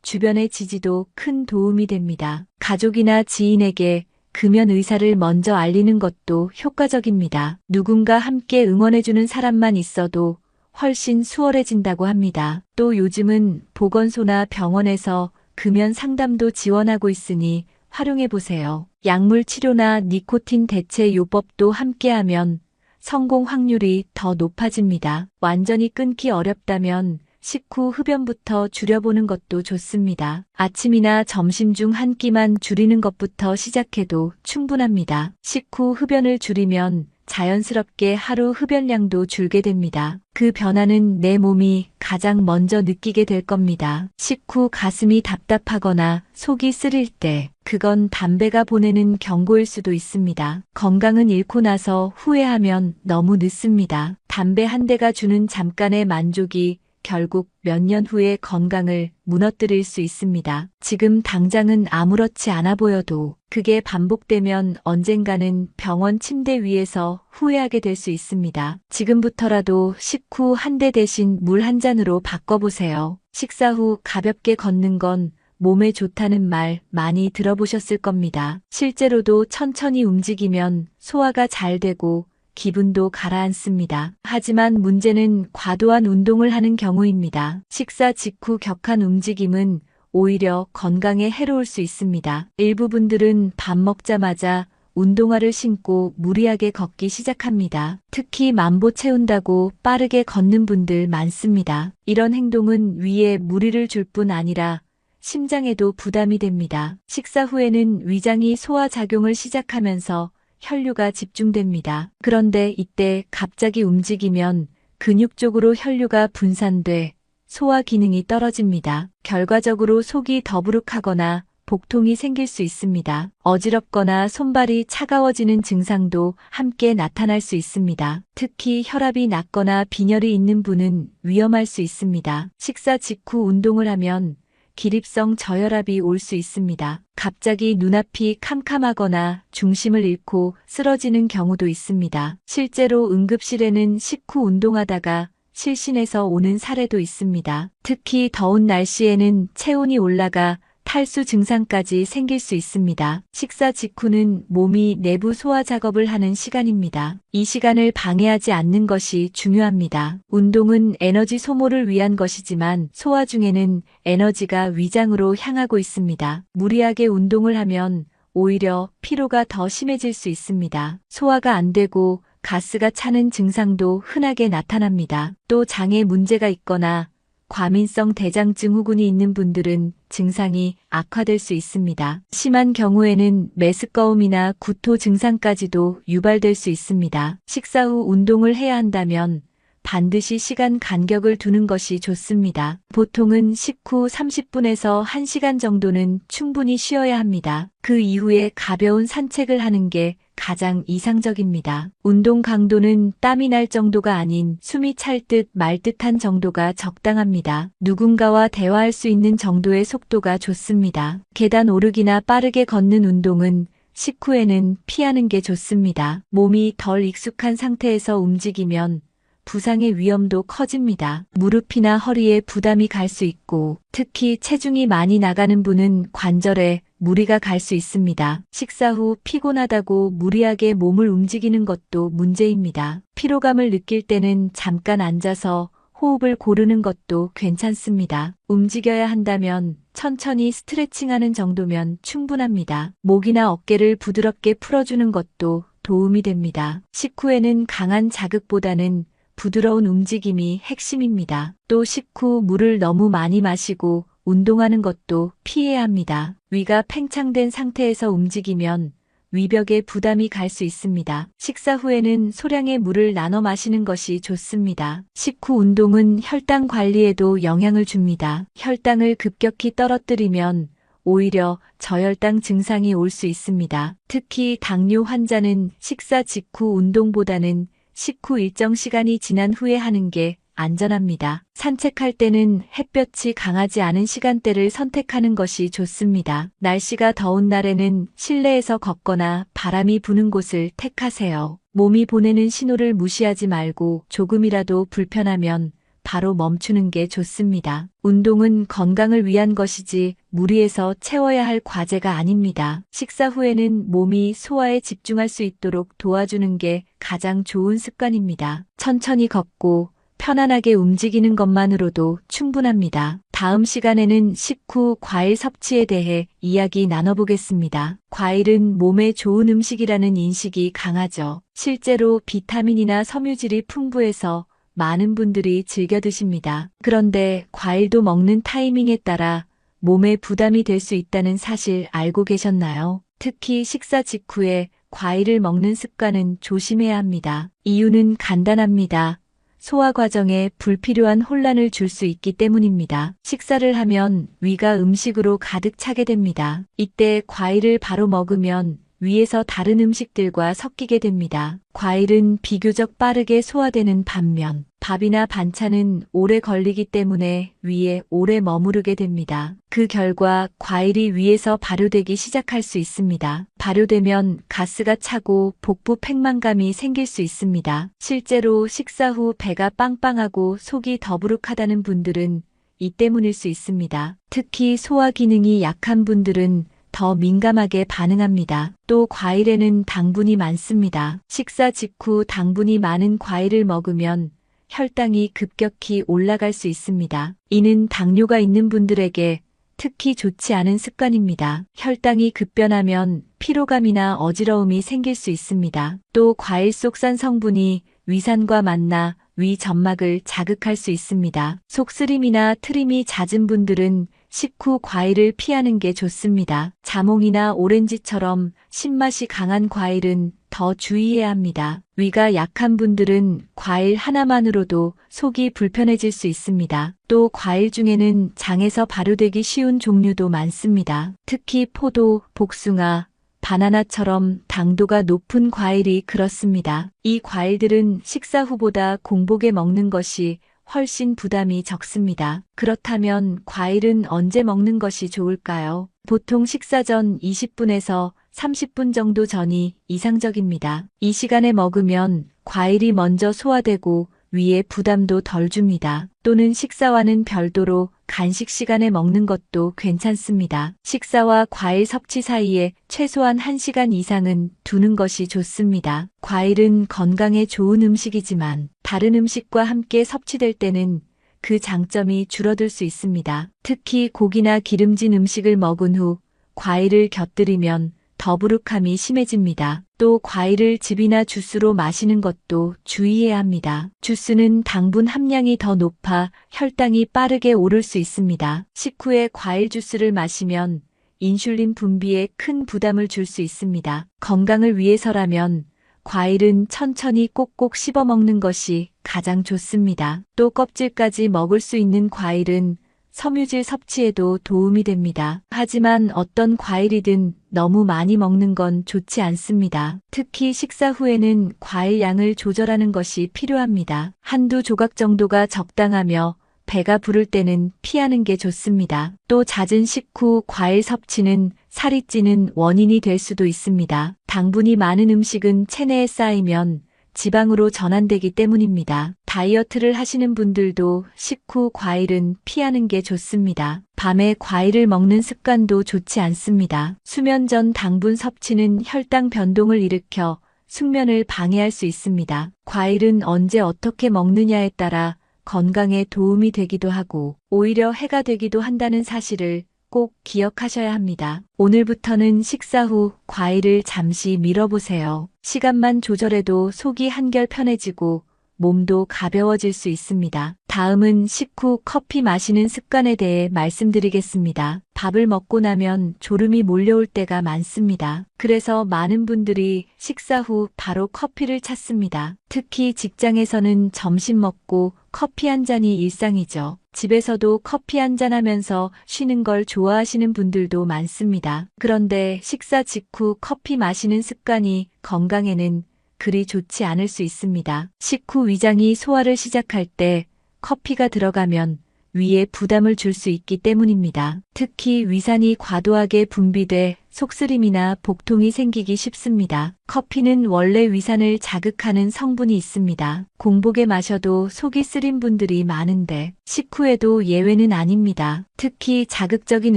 주변의 지지도 큰 도움이 됩니다. 가족이나 지인에게 금연 의사를 먼저 알리는 것도 효과적입니다. 누군가 함께 응원해주는 사람만 있어도 훨씬 수월해진다고 합니다. 또 요즘은 보건소나 병원에서 금연 상담도 지원하고 있으니 활용해보세요. 약물 치료나 니코틴 대체 요법도 함께하면 성공 확률이 더 높아집니다. 완전히 끊기 어렵다면 식후 흡연부터 줄여보는 것도 좋습니다. 아침이나 점심 중 한 끼만 줄이는 것부터 시작해도 충분합니다. 식후 흡연을 줄이면 자연스럽게 하루 흡연량도 줄게 됩니다. 그 변화는 내 몸이 가장 먼저 느끼게 될 겁니다. 식후 가슴이 답답하거나 속이 쓰릴 때 그건 담배가 보내는 경고일 수도 있습니다. 건강은 잃고 나서 후회하면 너무 늦습니다. 담배 한 대가 주는 잠깐의 만족이 결국 몇 년 후에 건강을 무너뜨릴 수 있습니다. 지금 당장은 아무렇지 않아 보여도 그게 반복되면 언젠가는 병원 침대 위에서 후회하게 될 수 있습니다. 지금부터라도 식후 한 대 대신 물 한 잔으로 바꿔보세요. 식사 후 가볍게 걷는 건 몸에 좋다는 말 많이 들어보셨을 겁니다. 실제로도 천천히 움직이면 소화가 잘 되고 기분도 가라앉습니다. 하지만 문제는 과도한 운동을 하는 경우입니다. 식사 직후 격한 움직임은 오히려 건강에 해로울 수 있습니다. 일부 분들은 밥 먹자마자 운동화를 신고 무리하게 걷기 시작합니다. 특히 만보 채운다고 빠르게 걷는 분들 많습니다. 이런 행동은 위에 무리를 줄 뿐 아니라 심장에도 부담이 됩니다. 식사 후에는 위장이 소화작용을 시작하면서 혈류가 집중됩니다. 그런데 이때 갑자기 움직이면 근육 쪽으로 혈류가 분산돼 소화 기능이 떨어집니다. 결과적으로 속이 더부룩하거나 복통이 생길 수 있습니다. 어지럽거나 손발이 차가워지는 증상도 함께 나타날 수 있습니다. 특히 혈압이 낮거나 빈혈이 있는 분은 위험할 수 있습니다. 식사 직후 운동을 하면 기립성 저혈압이 올 수 있습니다. 갑자기 눈앞이 캄캄하거나 중심을 잃고 쓰러지는 경우도 있습니다. 실제로 응급실에는 식후 운동하다가 실신해서 오는 사례도 있습니다. 특히 더운 날씨에는 체온이 올라가 탈수 증상까지 생길 수 있습니다. 식사 직후는 몸이 내부 소화 작업을 하는 시간입니다. 이 시간을 방해하지 않는 것이 중요합니다. 운동은 에너지 소모를 위한 것이지만 소화 중에는 에너지가 위장으로 향하고 있습니다. 무리하게 운동을 하면 오히려 피로가 더 심해질 수 있습니다. 소화가 안 되고 가스가 차는 증상도 흔하게 나타납니다. 또 장에 문제가 있거나 과민성 대장증 후군이 있는 분들은 증상이 악화될 수 있습니다. 심한 경우에는 메스꺼움이나 구토 증상까지도 유발될 수 있습니다. 식사 후 운동을 해야 한다면 반드시 시간 간격을 두는 것이 좋습니다. 보통은 식후 30분에서 1시간 정도는 충분히 쉬어야 합니다. 그 이후에 가벼운 산책을 하는 게 가장 이상적입니다. 운동 강도는 땀이 날 정도가 아닌 숨이 찰 듯 말 듯한 정도가 적당합니다. 누군가와 대화할 수 있는 정도의 속도가 좋습니다. 계단 오르기나 빠르게 걷는 운동은 식후에는 피하는 게 좋습니다. 몸이 덜 익숙한 상태에서 움직이면 부상의 위험도 커집니다. 무릎이나 허리에 부담이 갈 수 있고 특히 체중이 많이 나가는 분은 관절에 무리가 갈 수 있습니다. 식사 후 피곤하다고 무리하게 몸을 움직이는 것도 문제입니다. 피로감을 느낄 때는 잠깐 앉아서 호흡을 고르는 것도 괜찮습니다. 움직여야 한다면 천천히 스트레칭하는 정도면 충분합니다. 목이나 어깨를 부드럽게 풀어주는 것도 도움이 됩니다. 식후에는 강한 자극보다는 부드러운 움직임이 핵심입니다. 또 식후 물을 너무 많이 마시고 운동하는 것도 피해야 합니다. 위가 팽창된 상태에서 움직이면 위벽에 부담이 갈 수 있습니다. 식사 후에는 소량의 물을 나눠 마시는 것이 좋습니다. 식후 운동은 혈당 관리에도 영향을 줍니다. 혈당을 급격히 떨어뜨리면 오히려 저혈당 증상이 올 수 있습니다. 특히 당뇨 환자는 식사 직후 운동보다는 식후 일정 시간이 지난 후에 하는 게 안전합니다. 산책할 때는 햇볕이 강하지 않은 시간대를 선택하는 것이 좋습니다. 날씨가 더운 날에는 실내에서 걷거나 바람이 부는 곳을 택하세요. 몸이 보내는 신호를 무시하지 말고 조금이라도 불편하면 바로 멈추는 게 좋습니다. 운동은 건강을 위한 것이지 무리해서 채워야 할 과제가 아닙니다. 식사 후에는 몸이 소화에 집중할 수 있도록 도와주는 게 가장 좋은 습관입니다. 천천히 걷고 편안하게 움직이는 것만으로도 충분합니다. 다음 시간에는 식후 과일 섭취에 대해 이야기 나눠보겠습니다. 과일은 몸에 좋은 음식이라는 인식이 강하죠. 실제로 비타민이나 섬유질이 풍부해서 많은 분들이 즐겨 드십니다. 그런데 과일도 먹는 타이밍에 따라 몸에 부담이 될 수 있다는 사실 알고 계셨나요? 특히 식사 직후에 과일을 먹는 습관은 조심해야 합니다. 이유는 간단합니다. 소화 과정에 불필요한 혼란을 줄 수 있기 때문입니다. 식사를 하면 위가 음식으로 가득 차게 됩니다. 이때 과일을 바로 먹으면 위에서 다른 음식들과 섞이게 됩니다. 과일은 비교적 빠르게 소화되는 반면 밥이나 반찬은 오래 걸리기 때문에 위에 오래 머무르게 됩니다. 그 결과 과일이 위에서 발효되기 시작할 수 있습니다. 발효되면 가스가 차고 복부 팽만감이 생길 수 있습니다. 실제로 식사 후 배가 빵빵하고 속이 더부룩하다는 분들은 이 때문일 수 있습니다. 특히 소화 기능이 약한 분들은 더 민감하게 반응합니다. 또 과일에는 당분이 많습니다. 식사 직후 당분이 많은 과일을 먹으면 혈당이 급격히 올라갈 수 있습니다. 이는 당뇨가 있는 분들에게 특히 좋지 않은 습관입니다. 혈당이 급변하면 피로감이나 어지러움이 생길 수 있습니다. 또 과일 속산 성분이 위산과 만나 위 점막을 자극할 수 있습니다. 속쓰림이나 트림이 잦은 분들은 식후 과일을 피하는 게 좋습니다. 자몽이나 오렌지처럼 신맛이 강한 과일은 더 주의해야 합니다. 위가 약한 분들은 과일 하나만으로도 속이 불편해질 수 있습니다. 또 과일 중에는 장에서 발효되기 쉬운 종류도 많습니다. 특히 포도, 복숭아, 바나나처럼 당도가 높은 과일이 그렇습니다. 이 과일들은 식사 후보다 공복에 먹는 것이 훨씬 부담이 적습니다. 그렇다면 과일은 언제 먹는 것이 좋을까요? 보통 식사 전 20분에서 30분 정도 전이 이상적입니다. 이 시간에 먹으면 과일이 먼저 소화되고 위에 부담도 덜 줍니다. 또는 식사와는 별도로 간식 시간에 먹는 것도 괜찮습니다. 식사와 과일 섭취 사이에 최소한 1시간 이상은 두는 것이 좋습니다. 과일은 건강에 좋은 음식이지만 다른 음식과 함께 섭취될 때는 그 장점이 줄어들 수 있습니다. 특히 고기나 기름진 음식을 먹은 후 과일을 곁들이면 더부룩함이 심해집니다. 또 과일을 즙이나 주스로 마시는 것도 주의해야 합니다. 주스는 당분 함량이 더 높아 혈당이 빠르게 오를 수 있습니다. 식후에 과일 주스를 마시면 인슐린 분비에 큰 부담을 줄 수 있습니다. 건강을 위해서라면 과일은 천천히 꼭꼭 씹어 먹는 것이 가장 좋습니다. 또 껍질까지 먹을 수 있는 과일은 섬유질 섭취에도 도움이 됩니다. 하지만 어떤 과일이든 너무 많이 먹는 건 좋지 않습니다. 특히 식사 후에는 과일 양을 조절하는 것이 필요합니다. 한두 조각 정도가 적당하며 배가 부를 때는 피하는 게 좋습니다. 또 잦은 식후 과일 섭취는 살이 찌는 원인이 될 수도 있습니다. 당분이 많은 음식은 체내에 쌓이면 지방으로 전환되기 때문입니다. 다이어트를 하시는 분들도 식후 과일은 피하는 게 좋습니다. 밤에 과일을 먹는 습관도 좋지 않습니다. 수면 전 당분 섭취는 혈당 변동을 일으켜 숙면을 방해할 수 있습니다. 과일은 언제 어떻게 먹느냐에 따라 건강에 도움이 되기도 하고 오히려 해가 되기도 한다는 사실을 꼭 기억하셔야 합니다. 오늘부터는 식사 후 과일을 잠시 미뤄보세요. 시간만 조절해도 속이 한결 편해지고 몸도 가벼워질 수 있습니다. 다음은 식후 커피 마시는 습관에 대해 말씀드리겠습니다. 밥을 먹고 나면 졸음이 몰려올 때가 많습니다. 그래서 많은 분들이 식사 후 바로 커피를 찾습니다. 특히 직장에서는 점심 먹고 커피 한 잔이 일상이죠. 집에서도 커피 한 잔 하면서 쉬는 걸 좋아하시는 분들도 많습니다. 그런데 식사 직후 커피 마시는 습관이 건강에는 그리 좋지 않을 수 있습니다. 식후 위장이 소화를 시작할 때 커피가 들어가면 위에 부담을 줄 수 있기 때문입니다. 특히 위산이 과도하게 분비돼 속쓰림이나 복통이 생기기 쉽습니다. 커피는 원래 위산을 자극하는 성분이 있습니다. 공복에 마셔도 속이 쓰린 분들이 많은데 식후에도 예외는 아닙니다. 특히 자극적인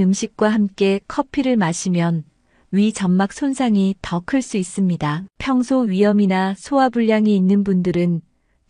음식과 함께 커피를 마시면 위 점막 손상이 더 클 수 있습니다. 평소 위염이나 소화불량이 있는 분들은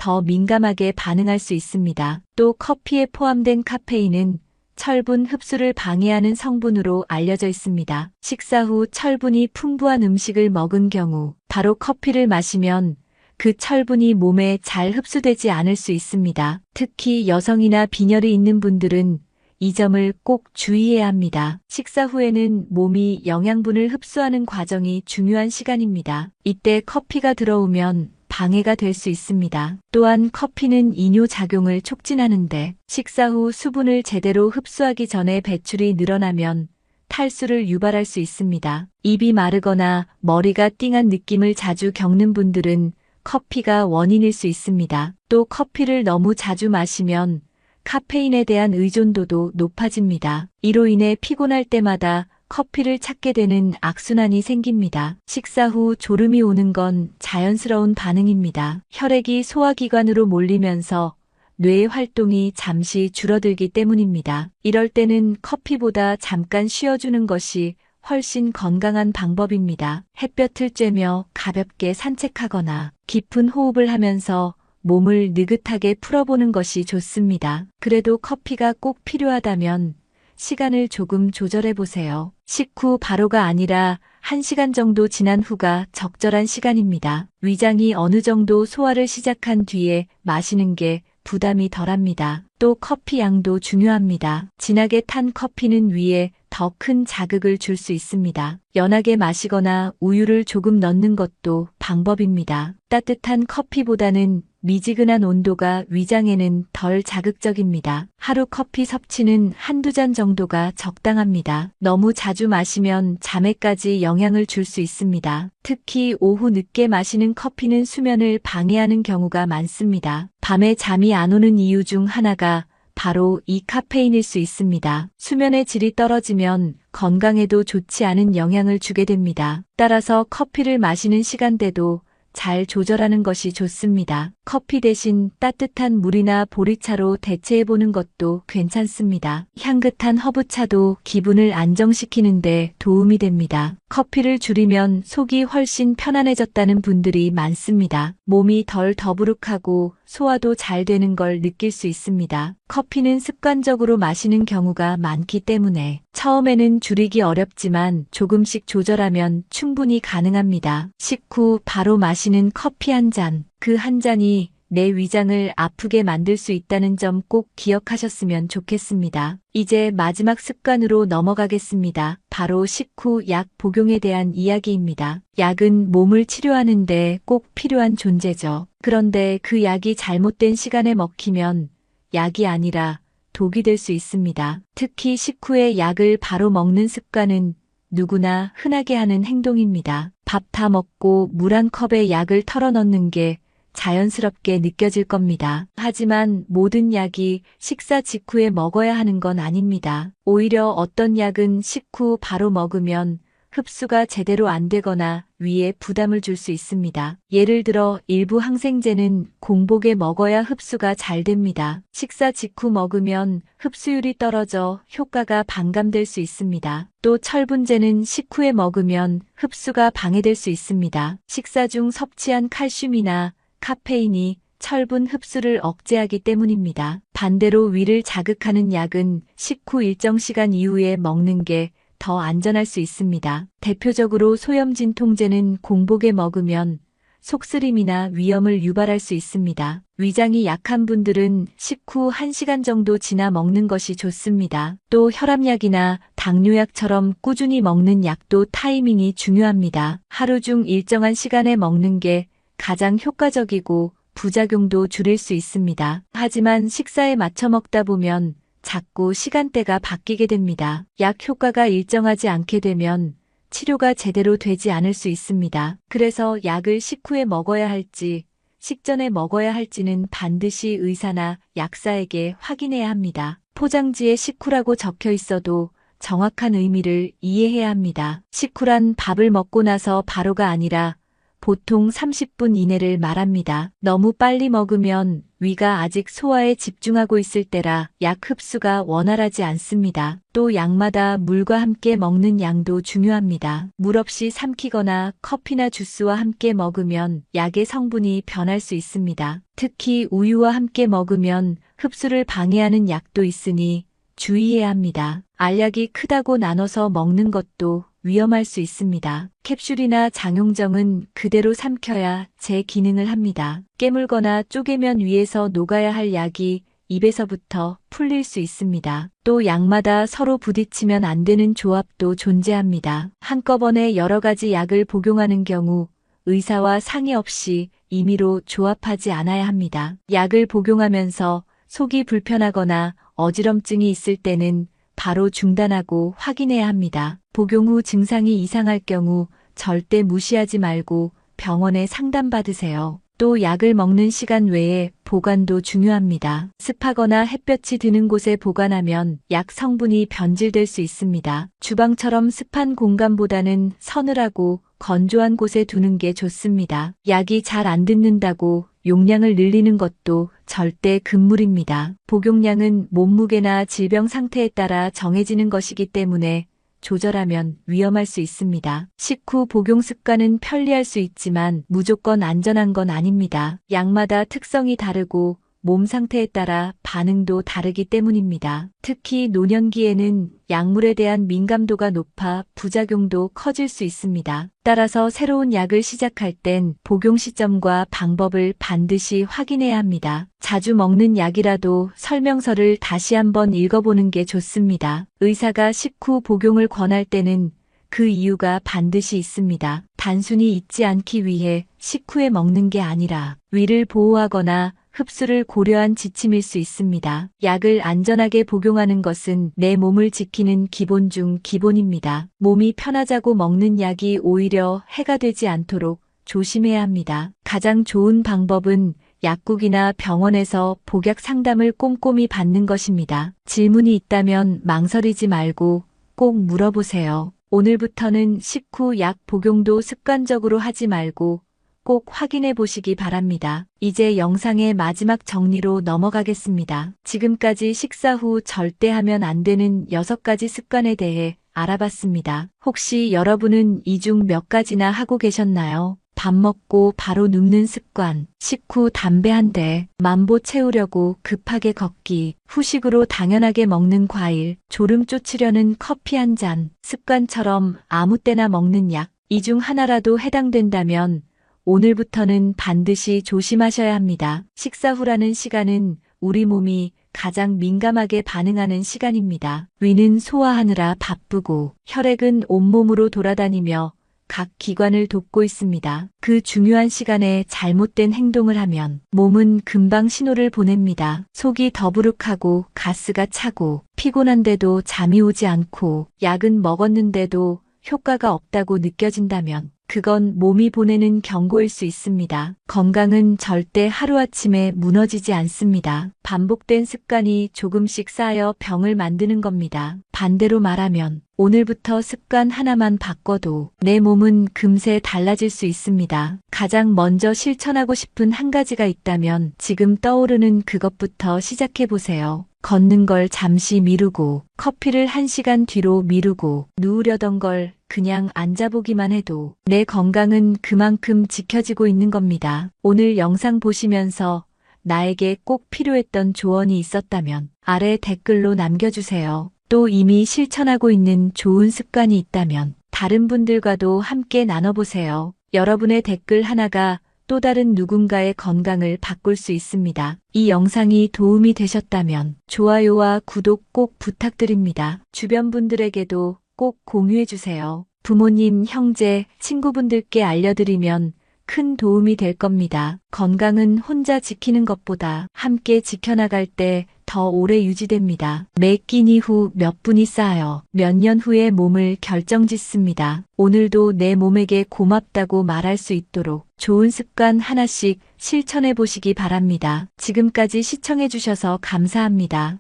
더 민감하게 반응할 수 있습니다. 또 커피에 포함된 카페인은 철분 흡수를 방해하는 성분으로 알려져 있습니다. 식사 후 철분이 풍부한 음식을 먹은 경우 바로 커피를 마시면 그 철분이 몸에 잘 흡수되지 않을 수 있습니다. 특히 여성이나 빈혈이 있는 분들은 이 점을 꼭 주의해야 합니다. 식사 후에는 몸이 영양분을 흡수하는 과정이 중요한 시간입니다. 이때 커피가 들어오면 방해가 될 수 있습니다. 또한 커피는 이뇨작용을 촉진하는데 식사 후 수분을 제대로 흡수하기 전에 배출이 늘어나면 탈수를 유발할 수 있습니다. 입이 마르거나 머리가 띵한 느낌을 자주 겪는 분들은 커피가 원인일 수 있습니다. 또 커피를 너무 자주 마시면 카페인에 대한 의존도도 높아집니다. 이로 인해 피곤할 때마다 커피를 찾게 되는 악순환이 생깁니다. 식사 후 졸음이 오는 건 자연스러운 반응입니다. 혈액이 소화기관으로 몰리면서 뇌의 활동이 잠시 줄어들기 때문입니다. 이럴 때는 커피보다 잠깐 쉬어주는 것이 훨씬 건강한 방법입니다. 햇볕을 쬐며 가볍게 산책하거나 깊은 호흡을 하면서 몸을 느긋하게 풀어보는 것이 좋습니다. 그래도 커피가 꼭 필요하다면 시간을 조금 조절해 보세요. 식후 바로가 아니라 1시간 정도 지난 후가 적절한 시간입니다. 위장이 어느 정도 소화를 시작한 뒤에 마시는 게 부담이 덜합니다. 또 커피 양도 중요합니다. 진하게 탄 커피는 위에 더 큰 자극을 줄 수 있습니다. 연하게 마시거나 우유를 조금 넣는 것도 방법입니다. 따뜻한 커피보다는 미지근한 온도가 위장에는 덜 자극적입니다. 하루 커피 섭취는 한두 잔 정도가 적당합니다. 너무 자주 마시면 잠에까지 영향을 줄 수 있습니다. 특히 오후 늦게 마시는 커피는 수면을 방해하는 경우가 많습니다. 밤에 잠이 안 오는 이유 중 하나가 바로 이 카페인일 수 있습니다. 수면의 질이 떨어지면 건강에도 좋지 않은 영향을 주게 됩니다. 따라서 커피를 마시는 시간대도 잘 조절하는 것이 좋습니다. 커피 대신 따뜻한 물이나 보리차로 대체해보는 것도 괜찮습니다. 향긋한 허브차도 기분을 안정시키는 데 도움이 됩니다. 커피를 줄이면 속이 훨씬 편안해졌다는 분들이 많습니다. 몸이 덜 더부룩하고 소화도 잘 되는 걸 느낄 수 있습니다. 커피는 습관적으로 마시는 경우가 많기 때문에 처음에는 줄이기 어렵지만 조금씩 조절하면 충분히 가능합니다. 식후 바로 마시는 커피 한 잔, 그 한 잔이 내 위장을 아프게 만들 수 있다는 점 꼭 기억하셨으면 좋겠습니다. 이제 마지막 습관으로 넘어가겠습니다. 바로 식후 약 복용에 대한 이야기입니다. 약은 몸을 치료하는데 꼭 필요한 존재죠. 그런데 그 약이 잘못된 시간에 먹히면 약이 아니라 독이 될 수 있습니다. 특히 식후에 약을 바로 먹는 습관은 누구나 흔하게 하는 행동입니다. 밥 다 먹고 물 한 컵에 약을 털어 넣는 게 자연스럽게 느껴질 겁니다. 하지만 모든 약이 식사 직후에 먹어야 하는 건 아닙니다. 오히려 어떤 약은 식후 바로 먹으면 흡수가 제대로 안 되거나 위에 부담을 줄 수 있습니다. 예를 들어 일부 항생제는 공복에 먹어야 흡수가 잘 됩니다. 식사 직후 먹으면 흡수율이 떨어져 효과가 반감될 수 있습니다. 또 철분제는 식후에 먹으면 흡수가 방해될 수 있습니다. 식사 중 섭취한 칼슘이나 카페인이 철분 흡수를 억제하기 때문입니다. 반대로 위를 자극하는 약은 식후 일정 시간 이후에 먹는 게 더 안전할 수 있습니다. 대표적으로 소염진통제는 공복에 먹으면 속쓰림이나 위염을 유발할 수 있습니다. 위장이 약한 분들은 식후 1시간 정도 지나 먹는 것이 좋습니다. 또 혈압약이나 당뇨약처럼 꾸준히 먹는 약도 타이밍이 중요합니다. 하루 중 일정한 시간에 먹는 게 가장 효과적이고 부작용도 줄일 수 있습니다. 하지만 식사에 맞춰 먹다 보면 자꾸 시간대가 바뀌게 됩니다. 약 효과가 일정하지 않게 되면 치료가 제대로 되지 않을 수 있습니다. 그래서 약을 식후에 먹어야 할지, 식전에 먹어야 할지는 반드시 의사나 약사에게 확인해야 합니다. 포장지에 식후라고 적혀 있어도 정확한 의미를 이해해야 합니다. 식후란 밥을 먹고 나서 바로가 아니라 보통 30분 이내를 말합니다. 너무 빨리 먹으면 위가 아직 소화에 집중하고 있을 때라 약 흡수가 원활하지 않습니다. 또 약마다 물과 함께 먹는 양도 중요합니다. 물 없이 삼키거나 커피나 주스와 함께 먹으면 약의 성분이 변할 수 있습니다. 특히 우유와 함께 먹으면 흡수를 방해하는 약도 있으니 주의해야 합니다. 알약이 크다고 나눠서 먹는 것도 위험할 수 있습니다. 캡슐이나 장용정은 그대로 삼켜야 제 기능을 합니다. 깨물거나 쪼개면 위에서 녹아야 할 약이 입에서부터 풀릴 수 있습니다. 또 약마다 서로 부딪히면 안 되는 조합도 존재합니다. 한꺼번에 여러 가지 약을 복용하는 경우 의사와 상의 없이 임의로 조합하지 않아야 합니다. 약을 복용하면서 속이 불편하거나 어지럼증이 있을 때는 바로 중단하고 확인해야 합니다. 복용 후 증상이 이상할 경우 절대 무시하지 말고 병원에 상담받으세요. 또 약을 먹는 시간 외에 보관도 중요합니다. 습하거나 햇볕이 드는 곳에 보관하면 약 성분이 변질될 수 있습니다. 주방처럼 습한 공간보다는 서늘하고 건조한 곳에 두는 게 좋습니다. 약이 잘 안 듣는다고 용량을 늘리는 것도 절대 금물입니다. 복용량은 몸무게나 질병 상태에 따라 정해지는 것이기 때문에 조절하면 위험할 수 있습니다. 식후 복용 습관은 편리할 수 있지만 무조건 안전한 건 아닙니다. 약마다 특성이 다르고 몸 상태에 따라 반응도 다르기 때문입니다. 특히 노년기에는 약물에 대한 민감도가 높아 부작용도 커질 수 있습니다. 따라서 새로운 약을 시작할 땐 복용 시점과 방법을 반드시 확인해야 합니다. 자주 먹는 약이라도 설명서를 다시 한번 읽어보는 게 좋습니다. 의사가 식후 복용을 권할 때는 그 이유가 반드시 있습니다. 단순히 잊지 않기 위해 식후에 먹는 게 아니라 위를 보호하거나 흡수를 고려한 지침일 수 있습니다. 약을 안전하게 복용하는 것은 내 몸을 지키는 기본 중 기본입니다. 몸이 편하자고 먹는 약이 오히려 해가 되지 않도록 조심해야 합니다. 가장 좋은 방법은 약국이나 병원에서 복약 상담을 꼼꼼히 받는 것입니다. 질문이 있다면 망설이지 말고 꼭 물어보세요. 오늘부터는 식후 약 복용도 습관적으로 하지 말고 꼭 확인해 보시기 바랍니다. 이제 영상의 마지막 정리로 넘어가겠습니다. 지금까지 식사 후 절대 하면 안 되는 6가지 습관에 대해 알아봤습니다. 혹시 여러분은 이 중 몇 가지나 하고 계셨나요? 밥 먹고 바로 눕는 습관, 식후 담배 한 대, 만보 채우려고 급하게 걷기, 후식으로 당연하게 먹는 과일, 졸음 쫓으려는 커피 한 잔, 습관처럼 아무 때나 먹는 약, 이 중 하나라도 해당된다면 오늘부터는 반드시 조심하셔야 합니다. 식사 후라는 시간은 우리 몸이 가장 민감하게 반응하는 시간입니다. 위는 소화하느라 바쁘고 혈액은 온몸으로 돌아다니며 각 기관을 돕고 있습니다. 그 중요한 시간에 잘못된 행동을 하면 몸은 금방 신호를 보냅니다. 속이 더부룩하고 가스가 차고 피곤한데도 잠이 오지 않고 약은 먹었는데도 효과가 없다고 느껴진다면 그건 몸이 보내는 경고일 수 있습니다. 건강은 절대 하루아침에 무너지지 않습니다. 반복된 습관이 조금씩 쌓여 병을 만드는 겁니다. 반대로 말하면 오늘부터 습관 하나만 바꿔도 내 몸은 금세 달라질 수 있습니다. 가장 먼저 실천하고 싶은 한 가지가 있다면 지금 떠오르는 그것부터 시작해보세요. 걷는 걸 잠시 미루고 커피를 1시간 뒤로 미루고 누우려던 걸 그냥 앉아보기만 해도 내 건강은 그만큼 지켜지고 있는 겁니다. 오늘 영상 보시면서 나에게 꼭 필요했던 조언이 있었다면 아래 댓글로 남겨주세요. 또 이미 실천하고 있는 좋은 습관이 있다면 다른 분들과도 함께 나눠보세요. 여러분의 댓글 하나가 또 다른 누군가의 건강을 바꿀 수 있습니다. 이 영상이 도움이 되셨다면 좋아요와 구독 꼭 부탁드립니다. 주변 분들에게도 꼭 공유해주세요. 부모님, 형제, 친구분들께 알려드리면 큰 도움이 될 겁니다. 건강은 혼자 지키는 것보다 함께 지켜나갈 때 더 오래 유지됩니다. 매 끼니 후 몇 분이 쌓여 몇 년 후에 몸을 결정짓습니다. 오늘도 내 몸에게 고맙다고 말할 수 있도록 좋은 습관 하나씩 실천해 보시기 바랍니다. 지금까지 시청해 주셔서 감사합니다.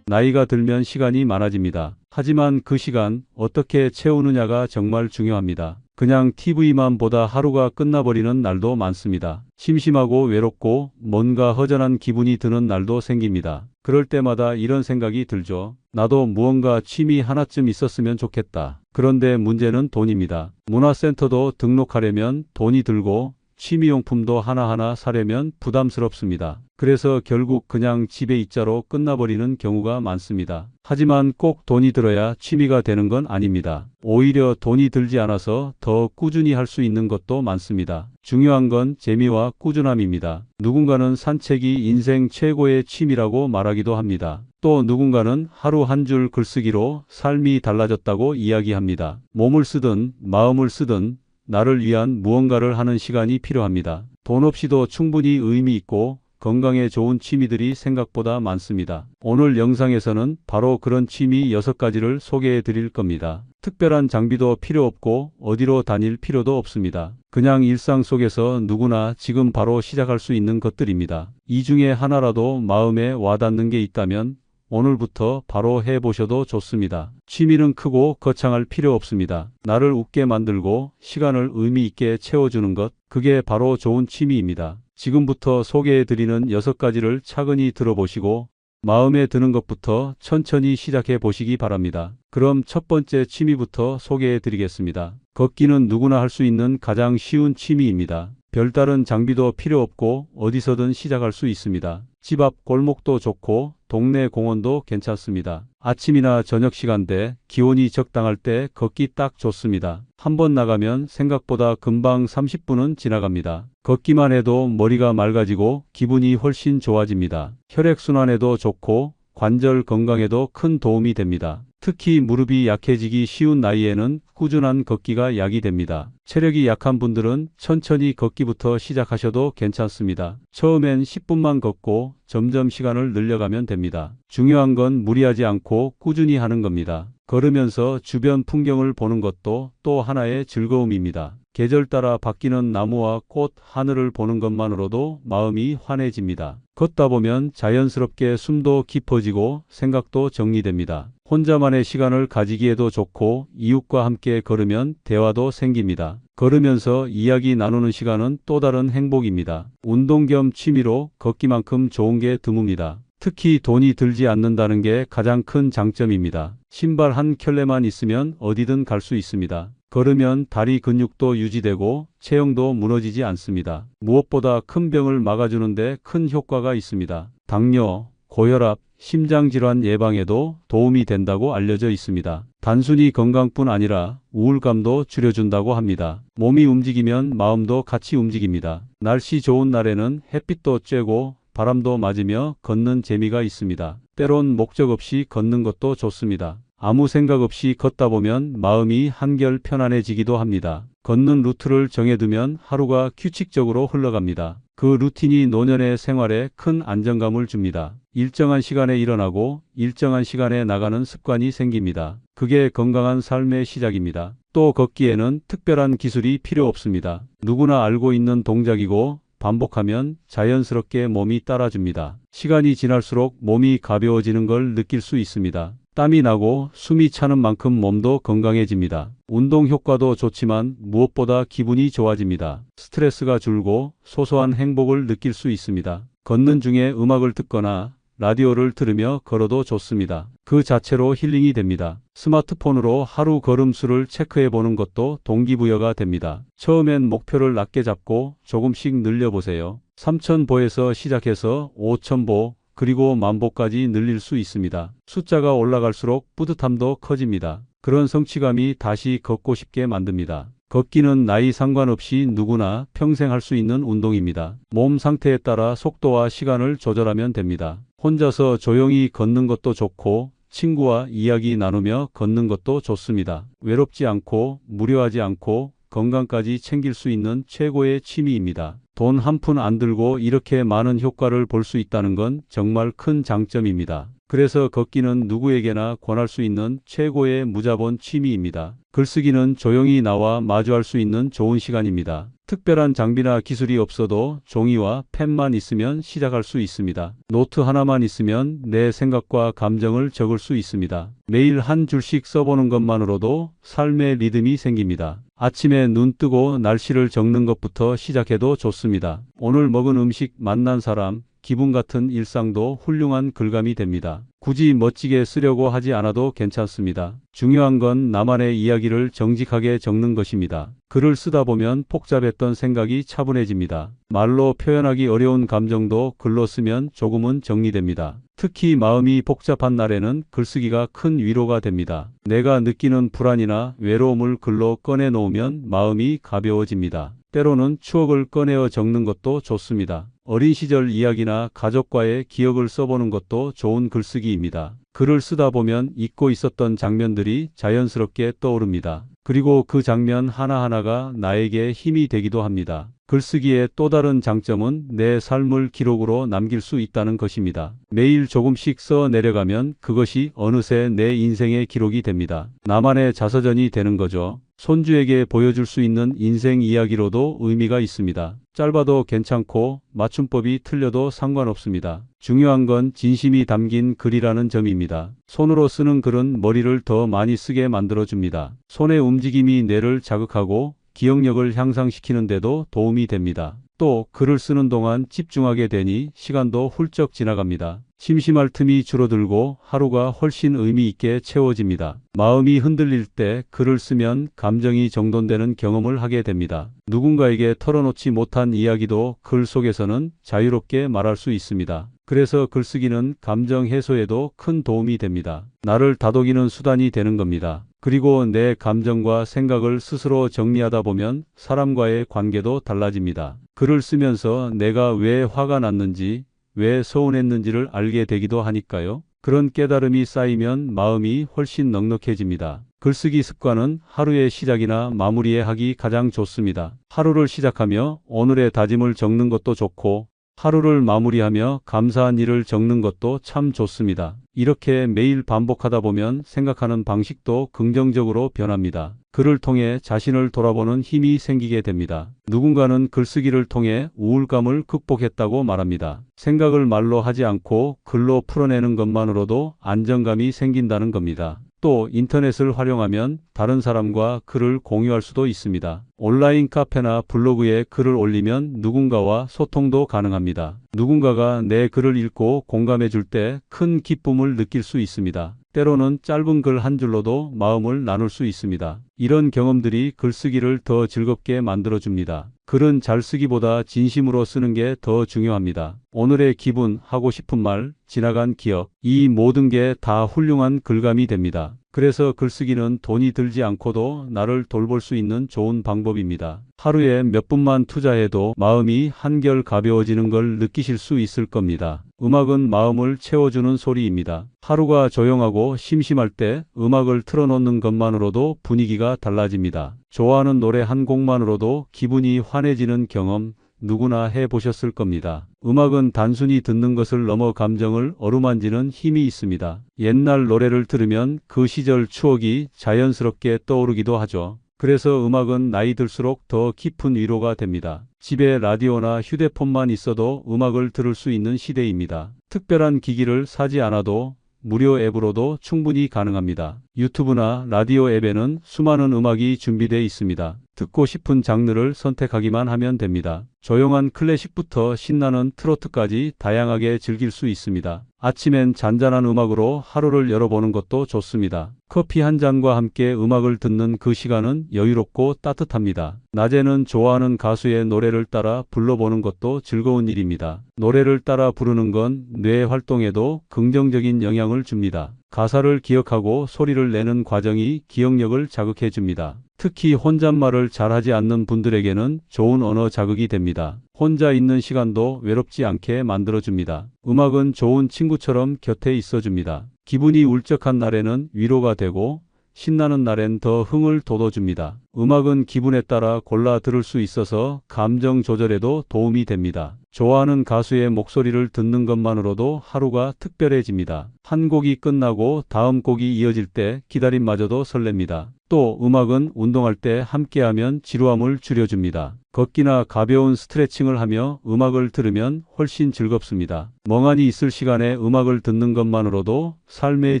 나이가 들면 시간이 많아집니다. 하지만 그 시간 어떻게 채우느냐가 정말 중요합니다. 그냥 TV만 보다 하루가 끝나버리는 날도 많습니다. 심심하고 외롭고 뭔가 허전한 기분이 드는 날도 생깁니다. 그럴 때마다 이런 생각이 들죠. 나도 무언가 취미 하나쯤 있었으면 좋겠다. 그런데 문제는 돈입니다. 문화센터도 등록하려면 돈이 들고 취미용품도 하나하나 사려면 부담스럽습니다. 그래서 결국 그냥 집에 있자로 끝나버리는 경우가 많습니다. 하지만 꼭 돈이 들어야 취미가 되는 건 아닙니다. 오히려 돈이 들지 않아서 더 꾸준히 할 수 있는 것도 많습니다. 중요한 건 재미와 꾸준함입니다. 누군가는 산책이 인생 최고의 취미라고 말하기도 합니다. 또 누군가는 하루 한 줄 글쓰기로 삶이 달라졌다고 이야기합니다. 몸을 쓰든 마음을 쓰든 나를 위한 무언가를 하는 시간이 필요합니다. 돈 없이도 충분히 의미 있고 건강에 좋은 취미들이 생각보다 많습니다. 오늘 영상에서는 바로 그런 취미 6가지를 소개해 드릴 겁니다. 특별한 장비도 필요 없고 어디로 다닐 필요도 없습니다. 그냥 일상 속에서 누구나 지금 바로 시작할 수 있는 것들입니다. 이 중에 하나라도 마음에 와닿는 게 있다면 오늘부터 바로 해보셔도 좋습니다. 취미는 크고 거창할 필요 없습니다. 나를 웃게 만들고 시간을 의미 있게 채워주는 것, 그게 바로 좋은 취미입니다. 지금부터 소개해드리는 6가지를 차근히 들어보시고 마음에 드는 것부터 천천히 시작해 보시기 바랍니다. 그럼 첫 번째 취미부터 소개해드리겠습니다. 걷기는 누구나 할 수 있는 가장 쉬운 취미입니다. 별다른 장비도 필요 없고 어디서든 시작할 수 있습니다. 집 앞 골목도 좋고 동네 공원도 괜찮습니다. 아침이나 저녁 시간대 기온이 적당할 때 걷기 딱 좋습니다. 한번 나가면 생각보다 금방 30분은 지나갑니다. 걷기만 해도 머리가 맑아지고 기분이 훨씬 좋아집니다. 혈액순환에도 좋고 관절 건강에도 큰 도움이 됩니다. 특히 무릎이 약해지기 쉬운 나이에는 꾸준한 걷기가 약이 됩니다. 체력이 약한 분들은 천천히 걷기부터 시작하셔도 괜찮습니다. 처음엔 10분만 걷고 점점 시간을 늘려가면 됩니다. 중요한 건 무리하지 않고 꾸준히 하는 겁니다. 걸으면서 주변 풍경을 보는 것도 또 하나의 즐거움입니다. 계절 따라 바뀌는 나무와 꽃, 하늘을 보는 것만으로도 마음이 환해집니다. 걷다 보면 자연스럽게 숨도 깊어지고 생각도 정리됩니다. 혼자만의 시간을 가지기에도 좋고 이웃과 함께 걸으면 대화도 생깁니다. 걸으면서 이야기 나누는 시간은 또 다른 행복입니다. 운동 겸 취미로 걷기만큼 좋은 게 드뭅니다. 특히 돈이 들지 않는다는 게 가장 큰 장점입니다. 신발 한 켤레만 있으면 어디든 갈 수 있습니다. 걸으면 다리 근육도 유지되고 체형도 무너지지 않습니다. 무엇보다 큰 병을 막아주는데 큰 효과가 있습니다. 당뇨, 고혈압, 심장질환 예방에도 도움이 된다고 알려져 있습니다. 단순히 건강뿐 아니라 우울감도 줄여준다고 합니다. 몸이 움직이면 마음도 같이 움직입니다. 날씨 좋은 날에는 햇빛도 쬐고 바람도 맞으며 걷는 재미가 있습니다. 때론 목적 없이 걷는 것도 좋습니다. 아무 생각 없이 걷다 보면 마음이 한결 편안해지기도 합니다. 걷는 루트를 정해두면 하루가 규칙적으로 흘러갑니다. 그 루틴이 노년의 생활에 큰 안정감을 줍니다. 일정한 시간에 일어나고 일정한 시간에 나가는 습관이 생깁니다. 그게 건강한 삶의 시작입니다. 또 걷기에는 특별한 기술이 필요 없습니다. 누구나 알고 있는 동작이고 반복하면 자연스럽게 몸이 따라줍니다. 시간이 지날수록 몸이 가벼워지는 걸 느낄 수 있습니다. 땀이 나고 숨이 차는 만큼 몸도 건강해집니다. 운동 효과도 좋지만 무엇보다 기분이 좋아집니다. 스트레스가 줄고 소소한 행복을 느낄 수 있습니다. 걷는 중에 음악을 듣거나 라디오를 들으며 걸어도 좋습니다. 그 자체로 힐링이 됩니다. 스마트폰으로 하루 걸음수를 체크해 보는 것도 동기부여가 됩니다. 처음엔 목표를 낮게 잡고 조금씩 늘려보세요. 3,000보에서 시작해서 5,000보, 그리고 10,000보까지 늘릴 수 있습니다. 숫자가 올라갈수록 뿌듯함도 커집니다. 그런 성취감이 다시 걷고 싶게 만듭니다. 걷기는 나이 상관없이 누구나 평생 할 수 있는 운동입니다. 몸 상태에 따라 속도와 시간을 조절하면 됩니다. 혼자서 조용히 걷는 것도 좋고 친구와 이야기 나누며 걷는 것도 좋습니다. 외롭지 않고 무료하지 않고 건강까지 챙길 수 있는 최고의 취미입니다. 돈 한 푼 안 들고 이렇게 많은 효과를 볼 수 있다는 건 정말 큰 장점입니다. 그래서 걷기는 누구에게나 권할 수 있는 최고의 무자본 취미입니다. 글쓰기는 조용히 나와 마주할 수 있는 좋은 시간입니다. 특별한 장비나 기술이 없어도 종이와 펜만 있으면 시작할 수 있습니다. 노트 하나만 있으면 내 생각과 감정을 적을 수 있습니다. 매일 한 줄씩 써보는 것만으로도 삶의 리듬이 생깁니다. 아침에 눈 뜨고 날씨를 적는 것부터 시작해도 좋습니다. 오늘 먹은 음식, 만난 사람, 기분 같은 일상도 훌륭한 글감이 됩니다. 굳이 멋지게 쓰려고 하지 않아도 괜찮습니다. 중요한 건 나만의 이야기를 정직하게 적는 것입니다. 글을 쓰다 보면 복잡했던 생각이 차분해집니다. 말로 표현하기 어려운 감정도 글로 쓰면 조금은 정리됩니다. 특히 마음이 복잡한 날에는 글쓰기가 큰 위로가 됩니다. 내가 느끼는 불안이나 외로움을 글로 꺼내놓으면 마음이 가벼워집니다. 때로는 추억을 꺼내어 적는 것도 좋습니다. 어린 시절 이야기나 가족과의 기억을 써보는 것도 좋은 글쓰기입니다. 글을 쓰다 보면 잊고 있었던 장면들이 자연스럽게 떠오릅니다. 그리고 그 장면 하나하나가 나에게 힘이 되기도 합니다. 글쓰기의 또 다른 장점은 내 삶을 기록으로 남길 수 있다는 것입니다. 매일 조금씩 써 내려가면 그것이 어느새 내 인생의 기록이 됩니다. 나만의 자서전이 되는 거죠. 손주에게 보여줄 수 있는 인생 이야기로도 의미가 있습니다. 짧아도 괜찮고 맞춤법이 틀려도 상관없습니다. 중요한 건 진심이 담긴 글이라는 점입니다. 손으로 쓰는 글은 머리를 더 많이 쓰게 만들어줍니다. 손의 움직임이 뇌를 자극하고 기억력을 향상시키는 데도 도움이 됩니다. 또 글을 쓰는 동안 집중하게 되니 시간도 훌쩍 지나갑니다. 심심할 틈이 줄어들고 하루가 훨씬 의미 있게 채워집니다. 마음이 흔들릴 때 글을 쓰면 감정이 정돈되는 경험을 하게 됩니다. 누군가에게 털어놓지 못한 이야기도 글 속에서는 자유롭게 말할 수 있습니다. 그래서 글쓰기는 감정 해소에도 큰 도움이 됩니다. 나를 다독이는 수단이 되는 겁니다. 그리고 내 감정과 생각을 스스로 정리하다 보면 사람과의 관계도 달라집니다. 글을 쓰면서 내가 왜 화가 났는지, 왜 서운했는지를 알게 되기도 하니까요. 그런 깨달음이 쌓이면 마음이 훨씬 넉넉해집니다. 글쓰기 습관은 하루의 시작이나 마무리에 하기 가장 좋습니다. 하루를 시작하며 오늘의 다짐을 적는 것도 좋고, 하루를 마무리하며 감사한 일을 적는 것도 참 좋습니다. 이렇게 매일 반복하다 보면 생각하는 방식도 긍정적으로 변합니다. 글을 통해 자신을 돌아보는 힘이 생기게 됩니다. 누군가는 글쓰기를 통해 우울감을 극복했다고 말합니다. 생각을 말로 하지 않고 글로 풀어내는 것만으로도 안정감이 생긴다는 겁니다. 또 인터넷을 활용하면 다른 사람과 글을 공유할 수도 있습니다. 온라인 카페나 블로그에 글을 올리면 누군가와 소통도 가능합니다. 누군가가 내 글을 읽고 공감해 줄 때 큰 기쁨을 느낄 수 있습니다. 때로는 짧은 글 한 줄로도 마음을 나눌 수 있습니다. 이런 경험들이 글쓰기를 더 즐겁게 만들어줍니다. 글은 잘 쓰기보다 진심으로 쓰는 게 더 중요합니다. 오늘의 기분, 하고 싶은 말, 지나간 기억, 이 모든 게 다 훌륭한 글감이 됩니다. 그래서 글쓰기는 돈이 들지 않고도 나를 돌볼 수 있는 좋은 방법입니다. 하루에 몇 분만 투자해도 마음이 한결 가벼워지는 걸 느끼실 수 있을 겁니다. 음악은 마음을 채워주는 소리입니다. 하루가 조용하고 심심할 때 음악을 틀어놓는 것만으로도 분위기가 달라집니다. 좋아하는 노래 한 곡만으로도 기분이 환해지는 경험 누구나 해보셨을 겁니다. 음악은 단순히 듣는 것을 넘어 감정을 어루만지는 힘이 있습니다. 옛날 노래를 들으면 그 시절 추억이 자연스럽게 떠오르기도 하죠. 그래서 음악은 나이 들수록 더 깊은 위로가 됩니다. 집에 라디오나 휴대폰만 있어도 음악을 들을 수 있는 시대입니다. 특별한 기기를 사지 않아도 무료 앱으로도 충분히 가능합니다. 유튜브나 라디오 앱에는 수많은 음악이 준비되어 있습니다. 듣고 싶은 장르를 선택하기만 하면 됩니다. 조용한 클래식부터 신나는 트로트까지 다양하게 즐길 수 있습니다. 아침엔 잔잔한 음악으로 하루를 열어보는 것도 좋습니다. 커피 한 잔과 함께 음악을 듣는 그 시간은 여유롭고 따뜻합니다. 낮에는 좋아하는 가수의 노래를 따라 불러보는 것도 즐거운 일입니다. 노래를 따라 부르는 건 뇌 활동에도 긍정적인 영향을 줍니다. 가사를 기억하고 소리를 내는 과정이 기억력을 자극해 줍니다. 특히 혼잣말을 잘하지 않는 분들에게는 좋은 언어 자극이 됩니다. 혼자 있는 시간도 외롭지 않게 만들어줍니다. 음악은 좋은 친구처럼 곁에 있어줍니다. 기분이 울적한 날에는 위로가 되고 신나는 날엔 더 흥을 돋워줍니다. 음악은 기분에 따라 골라 들을 수 있어서 감정 조절에도 도움이 됩니다. 좋아하는 가수의 목소리를 듣는 것만으로도 하루가 특별해집니다. 한 곡이 끝나고 다음 곡이 이어질 때 기다림마저도 설렙니다. 또 음악은 운동할 때 함께하면 지루함을 줄여줍니다. 걷기나 가벼운 스트레칭을 하며 음악을 들으면 훨씬 즐겁습니다. 멍하니 있을 시간에 음악을 듣는 것만으로도 삶의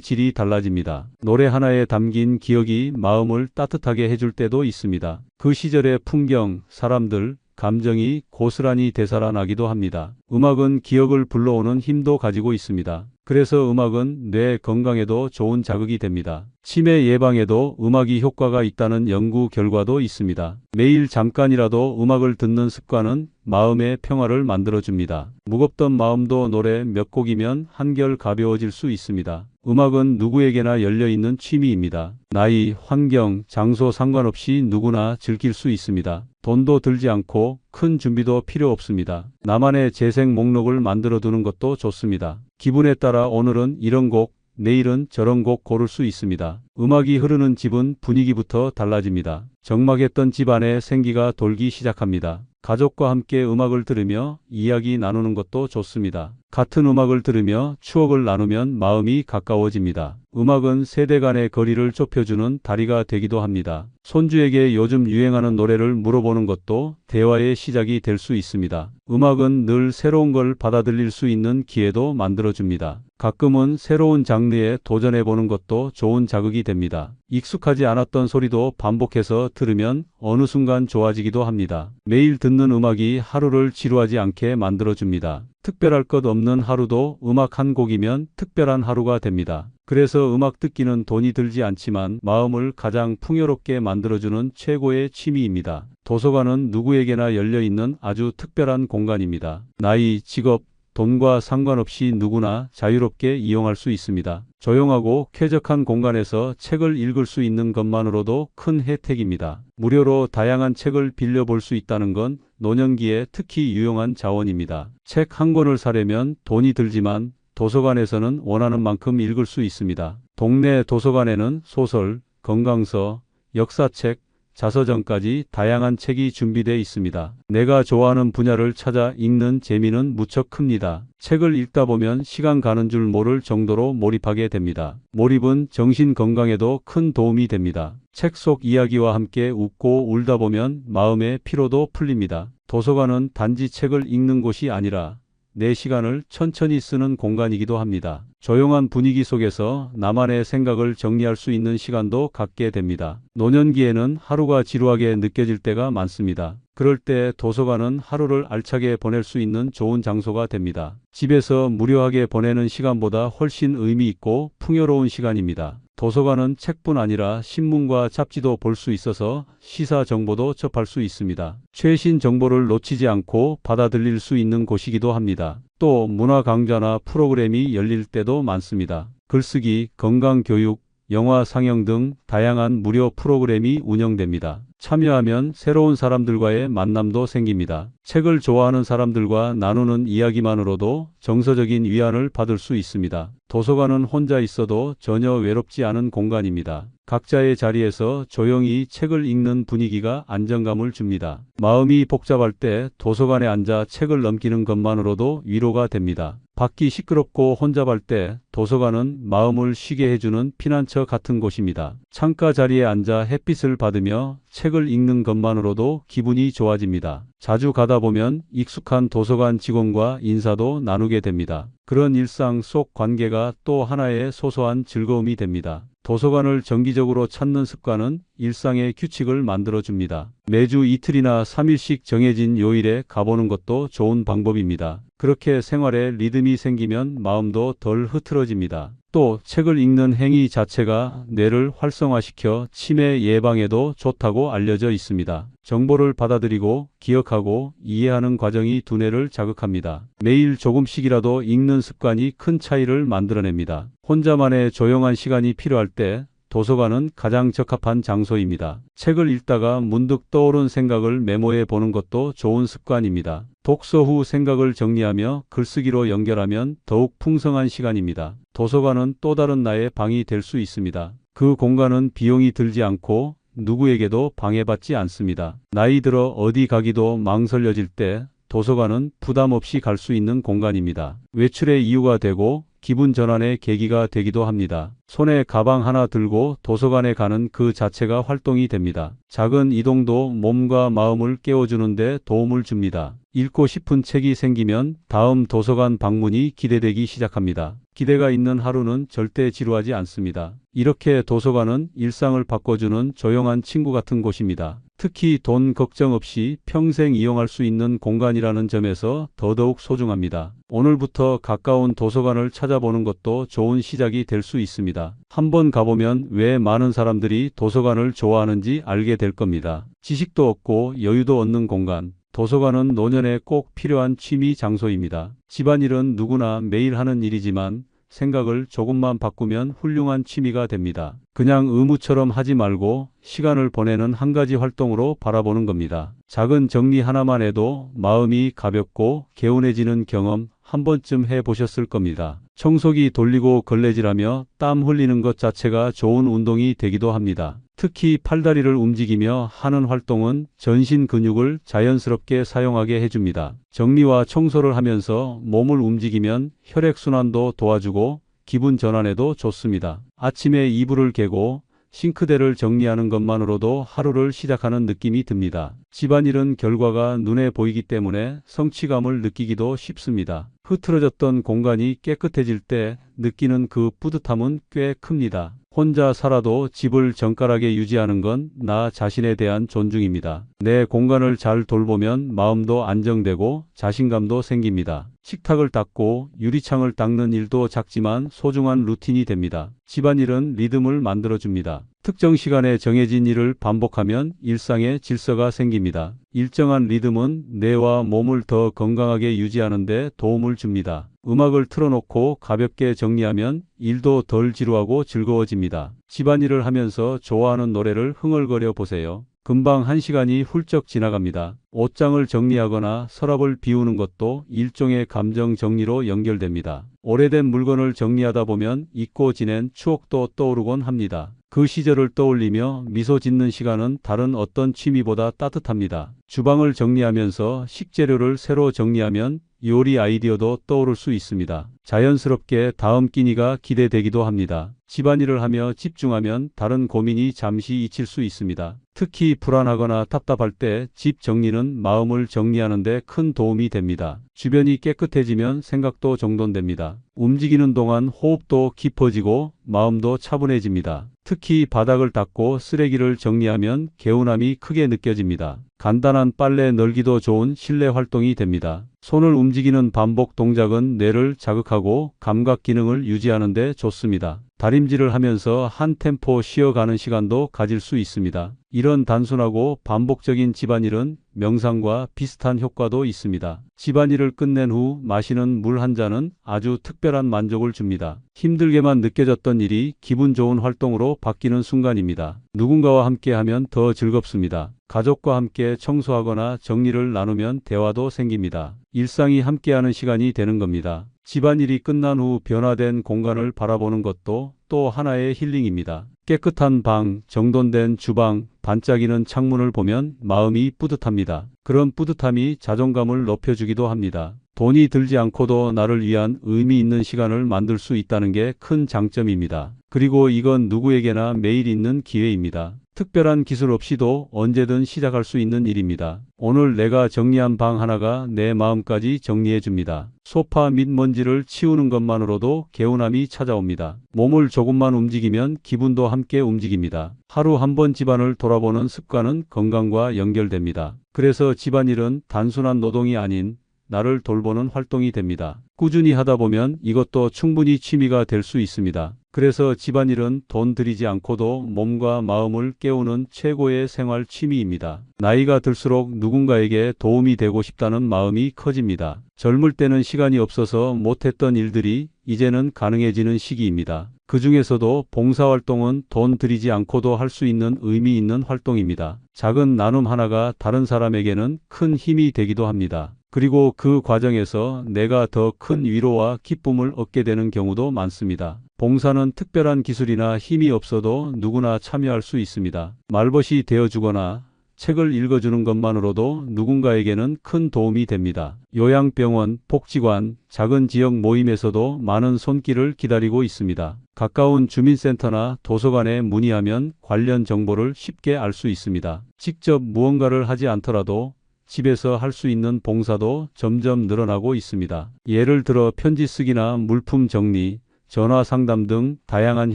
질이 달라집니다. 노래 하나에 담긴 기억이 마음을 따뜻하게 해줄 때도 있습니다. 그 시절의 풍경, 사람들, 감정이 고스란히 되살아나기도 합니다. 음악은 기억을 불러오는 힘도 가지고 있습니다. 그래서 음악은 뇌 건강에도 좋은 자극이 됩니다. 치매 예방에도 음악이 효과가 있다는 연구 결과도 있습니다. 매일 잠깐이라도 음악을 듣는 습관은 마음의 평화를 만들어줍니다. 무겁던 마음도 노래 몇 곡이면 한결 가벼워질 수 있습니다. 음악은 누구에게나 열려있는 취미입니다. 나이, 환경, 장소 상관없이 누구나 즐길 수 있습니다. 돈도 들지 않고 큰 준비도 필요 없습니다. 나만의 재생 목록을 만들어 두는 것도 좋습니다. 기분에 따라 오늘은 이런 곡, 내일은 저런 곡 고를 수 있습니다. 음악이 흐르는 집은 분위기부터 달라집니다. 적막했던 집안에 생기가 돌기 시작합니다. 가족과 함께 음악을 들으며 이야기 나누는 것도 좋습니다. 같은 음악을 들으며 추억을 나누면 마음이 가까워집니다. 음악은 세대 간의 거리를 좁혀주는 다리가 되기도 합니다. 손주에게 요즘 유행하는 노래를 물어보는 것도 대화의 시작이 될 수 있습니다. 음악은 늘 새로운 걸 받아들일 수 있는 기회도 만들어줍니다. 가끔은 새로운 장르에 도전해보는 것도 좋은 자극이 됩니다. 익숙하지 않았던 소리도 반복해서 들으면 어느 순간 좋아지기도 합니다. 매일 듣는 음악이 하루를 지루하지 않게 만들어줍니다. 특별할 것 없는 하루도 음악 한 곡이면 특별한 하루가 됩니다. 그래서 음악 듣기는 돈이 들지 않지만 마음을 가장 풍요롭게 만들어주는 최고의 취미입니다. 도서관은 누구에게나 열려있는 아주 특별한 공간입니다. 나이, 직업, 돈과 상관없이 누구나 자유롭게 이용할 수 있습니다. 조용하고 쾌적한 공간에서 책을 읽을 수 있는 것만으로도 큰 혜택입니다. 무료로 다양한 책을 빌려볼 수 있다는 건 노년기에 특히 유용한 자원입니다. 책 한 권을 사려면 돈이 들지만 도서관에서는 원하는 만큼 읽을 수 있습니다. 동네 도서관에는 소설, 건강서, 역사책, 자서전까지 다양한 책이 준비되어 있습니다. 내가 좋아하는 분야를 찾아 읽는 재미는 무척 큽니다. 책을 읽다 보면 시간 가는 줄 모를 정도로 몰입하게 됩니다. 몰입은 정신 건강에도 큰 도움이 됩니다. 책 속 이야기와 함께 웃고 울다 보면 마음의 피로도 풀립니다. 도서관은 단지 책을 읽는 곳이 아니라 내 시간을 천천히 쓰는 공간이기도 합니다. 조용한 분위기 속에서 나만의 생각을 정리할 수 있는 시간도 갖게 됩니다. 노년기에는 하루가 지루하게 느껴질 때가 많습니다. 그럴 때 도서관은 하루를 알차게 보낼 수 있는 좋은 장소가 됩니다. 집에서 무료하게 보내는 시간보다 훨씬 의미 있고 풍요로운 시간입니다. 도서관은 책뿐 아니라 신문과 잡지도 볼 수 있어서 시사 정보도 접할 수 있습니다. 최신 정보를 놓치지 않고 받아들일 수 있는 곳이기도 합니다. 또 문화 강좌나 프로그램이 열릴 때도 많습니다. 글쓰기, 건강교육, 영화 상영 등 다양한 무료 프로그램이 운영됩니다. 참여하면 새로운 사람들과의 만남도 생깁니다. 책을 좋아하는 사람들과 나누는 이야기만으로도 정서적인 위안을 받을 수 있습니다. 도서관은 혼자 있어도 전혀 외롭지 않은 공간입니다. 각자의 자리에서 조용히 책을 읽는 분위기가 안정감을 줍니다. 마음이 복잡할 때 도서관에 앉아 책을 넘기는 것만으로도 위로가 됩니다. 밖이 시끄럽고 혼잡할 때 도서관은 마음을 쉬게 해주는 피난처 같은 곳입니다. 창가 자리에 앉아 햇빛을 받으며 책을 읽는 것만으로도 기분이 좋아집니다. 자주 가다 보면 익숙한 도서관 직원과 인사도 나누게 됩니다. 그런 일상 속 관계가 또 하나의 소소한 즐거움이 됩니다. 도서관을 정기적으로 찾는 습관은 일상의 규칙을 만들어줍니다. 매주 이틀이나 3일씩 정해진 요일에 가보는 것도 좋은 방법입니다. 그렇게 생활에 리듬이 생기면 마음도 덜 흐트러집니다. 또 책을 읽는 행위 자체가 뇌를 활성화시켜 치매 예방에도 좋다고 알려져 있습니다. 정보를 받아들이고 기억하고 이해하는 과정이 두뇌를 자극합니다. 매일 조금씩이라도 읽는 습관이 큰 차이를 만들어냅니다. 혼자만의 조용한 시간이 필요할 때 도서관은 가장 적합한 장소입니다. 책을 읽다가 문득 떠오른 생각을 메모해 보는 것도 좋은 습관입니다. 독서 후 생각을 정리하며 글쓰기로 연결하면 더욱 풍성한 시간입니다. 도서관은 또 다른 나의 방이 될 수 있습니다. 그 공간은 비용이 들지 않고 누구에게도 방해받지 않습니다. 나이 들어 어디 가기도 망설여질 때 도서관은 부담 없이 갈 수 있는 공간입니다. 외출의 이유가 되고 기분 전환의 계기가 되기도 합니다. 손에 가방 하나 들고 도서관에 가는 그 자체가 활동이 됩니다. 작은 이동도 몸과 마음을 깨워주는 데 도움을 줍니다. 읽고 싶은 책이 생기면 다음 도서관 방문이 기대되기 시작합니다. 기대가 있는 하루는 절대 지루하지 않습니다. 이렇게 도서관은 일상을 바꿔주는 조용한 친구 같은 곳입니다. 특히 돈 걱정 없이 평생 이용할 수 있는 공간이라는 점에서 더더욱 소중합니다. 오늘부터 가까운 도서관을 찾아보는 것도 좋은 시작이 될 수 있습니다. 한번 가보면 왜 많은 사람들이 도서관을 좋아하는지 알게 될 겁니다. 지식도 얻고 여유도 얻는 공간. 도서관은 노년에 꼭 필요한 취미 장소입니다. 집안일은 누구나 매일 하는 일이지만 생각을 조금만 바꾸면 훌륭한 취미가 됩니다. 그냥 의무처럼 하지 말고 시간을 보내는 한 가지 활동으로 바라보는 겁니다. 작은 정리 하나만 해도 마음이 가볍고 개운해지는 경험 한 번쯤 해보셨을 겁니다. 청소기 돌리고 걸레질하며 땀 흘리는 것 자체가 좋은 운동이 되기도 합니다. 특히 팔다리를 움직이며 하는 활동은 전신 근육을 자연스럽게 사용하게 해줍니다. 정리와 청소를 하면서 몸을 움직이면 혈액순환도 도와주고 기분 전환에도 좋습니다. 아침에 이불을 개고 싱크대를 정리하는 것만으로도 하루를 시작하는 느낌이 듭니다. 집안일은 결과가 눈에 보이기 때문에 성취감을 느끼기도 쉽습니다. 흐트러졌던 공간이 깨끗해질 때 느끼는 그 뿌듯함은 꽤 큽니다. 혼자 살아도 집을 정갈하게 유지하는 건 나 자신에 대한 존중입니다. 내 공간을 잘 돌보면 마음도 안정되고 자신감도 생깁니다. 식탁을 닦고 유리창을 닦는 일도 작지만 소중한 루틴이 됩니다. 집안일은 리듬을 만들어줍니다. 특정 시간에 정해진 일을 반복하면 일상의 질서가 생깁니다. 일정한 리듬은 뇌와 몸을 더 건강하게 유지하는 데 도움을 줍니다. 음악을 틀어놓고 가볍게 정리하면 일도 덜 지루하고 즐거워집니다. 집안일을 하면서 좋아하는 노래를 흥얼거려 보세요. 금방 1시간이 훌쩍 지나갑니다. 옷장을 정리하거나 서랍을 비우는 것도 일종의 감정 정리로 연결됩니다. 오래된 물건을 정리하다 보면 잊고 지낸 추억도 떠오르곤 합니다. 그 시절을 떠올리며 미소 짓는 시간은 다른 어떤 취미보다 따뜻합니다. 주방을 정리하면서 식재료를 새로 정리하면 요리 아이디어도 떠오를 수 있습니다. 자연스럽게 다음 끼니가 기대되기도 합니다. 집안일을 하며 집중하면 다른 고민이 잠시 잊힐 수 있습니다. 특히 불안하거나 답답할 때 집 정리는 마음을 정리하는 데 큰 도움이 됩니다. 주변이 깨끗해지면 생각도 정돈됩니다. 움직이는 동안 호흡도 깊어지고 마음도 차분해집니다. 특히 바닥을 닦고 쓰레기를 정리하면 개운함이 크게 느껴집니다. 간단한 빨래 널기도 좋은 실내 활동이 됩니다. 손을 움직이는 반복 동작은 뇌를 자극하고 감각 기능을 유지하는 데 좋습니다. 다림질을 하면서 한 템포 쉬어가는 시간도 가질 수 있습니다. 이런 단순하고 반복적인 집안일은 명상과 비슷한 효과도 있습니다. 집안일을 끝낸 후 마시는 물 한 잔은 아주 특별한 만족을 줍니다. 힘들게만 느껴졌던 일이 기분 좋은 활동으로 바뀌는 순간입니다. 누군가와 함께하면 더 즐겁습니다. 가족과 함께 청소하거나 정리를 나누면 대화도 생깁니다. 일상이 함께하는 시간이 되는 겁니다. 집안일이 끝난 후 변화된 공간을 바라보는 것도 또 하나의 힐링입니다. 깨끗한 방, 정돈된 주방, 반짝이는 창문을 보면 마음이 뿌듯합니다. 그런 뿌듯함이 자존감을 높여주기도 합니다. 돈이 들지 않고도 나를 위한 의미 있는 시간을 만들 수 있다는 게 큰 장점입니다. 그리고 이건 누구에게나 매일 있는 기회입니다. 특별한 기술 없이도 언제든 시작할 수 있는 일입니다. 오늘 내가 정리한 방 하나가 내 마음까지 정리해 줍니다. 소파 밑 먼지를 치우는 것만으로도 개운함이 찾아옵니다. 몸을 조금만 움직이면 기분도 함께 움직입니다. 하루 한 번 집안을 돌아보는 습관은 건강과 연결됩니다. 그래서 집안일은 단순한 노동이 아닌 나를 돌보는 활동이 됩니다. 꾸준히 하다 보면 이것도 충분히 취미가 될 수 있습니다. 그래서 집안일은 돈 들이지 않고도 몸과 마음을 깨우는 최고의 생활 취미입니다. 나이가 들수록 누군가에게 도움이 되고 싶다는 마음이 커집니다. 젊을 때는 시간이 없어서 못했던 일들이 이제는 가능해지는 시기입니다. 그 중에서도 봉사활동은 돈 들이지 않고도 할 수 있는 의미 있는 활동입니다. 작은 나눔 하나가 다른 사람에게는 큰 힘이 되기도 합니다. 그리고 그 과정에서 내가 더 큰 위로와 기쁨을 얻게 되는 경우도 많습니다. 봉사는 특별한 기술이나 힘이 없어도 누구나 참여할 수 있습니다. 말벗이 되어주거나 책을 읽어주는 것만으로도 누군가에게는 큰 도움이 됩니다. 요양병원, 복지관, 작은 지역 모임에서도 많은 손길을 기다리고 있습니다. 가까운 주민센터나 도서관에 문의하면 관련 정보를 쉽게 알 수 있습니다. 직접 무언가를 하지 않더라도 집에서 할 수 있는 봉사도 점점 늘어나고 있습니다. 예를 들어 편지 쓰기나 물품 정리, 전화 상담 등 다양한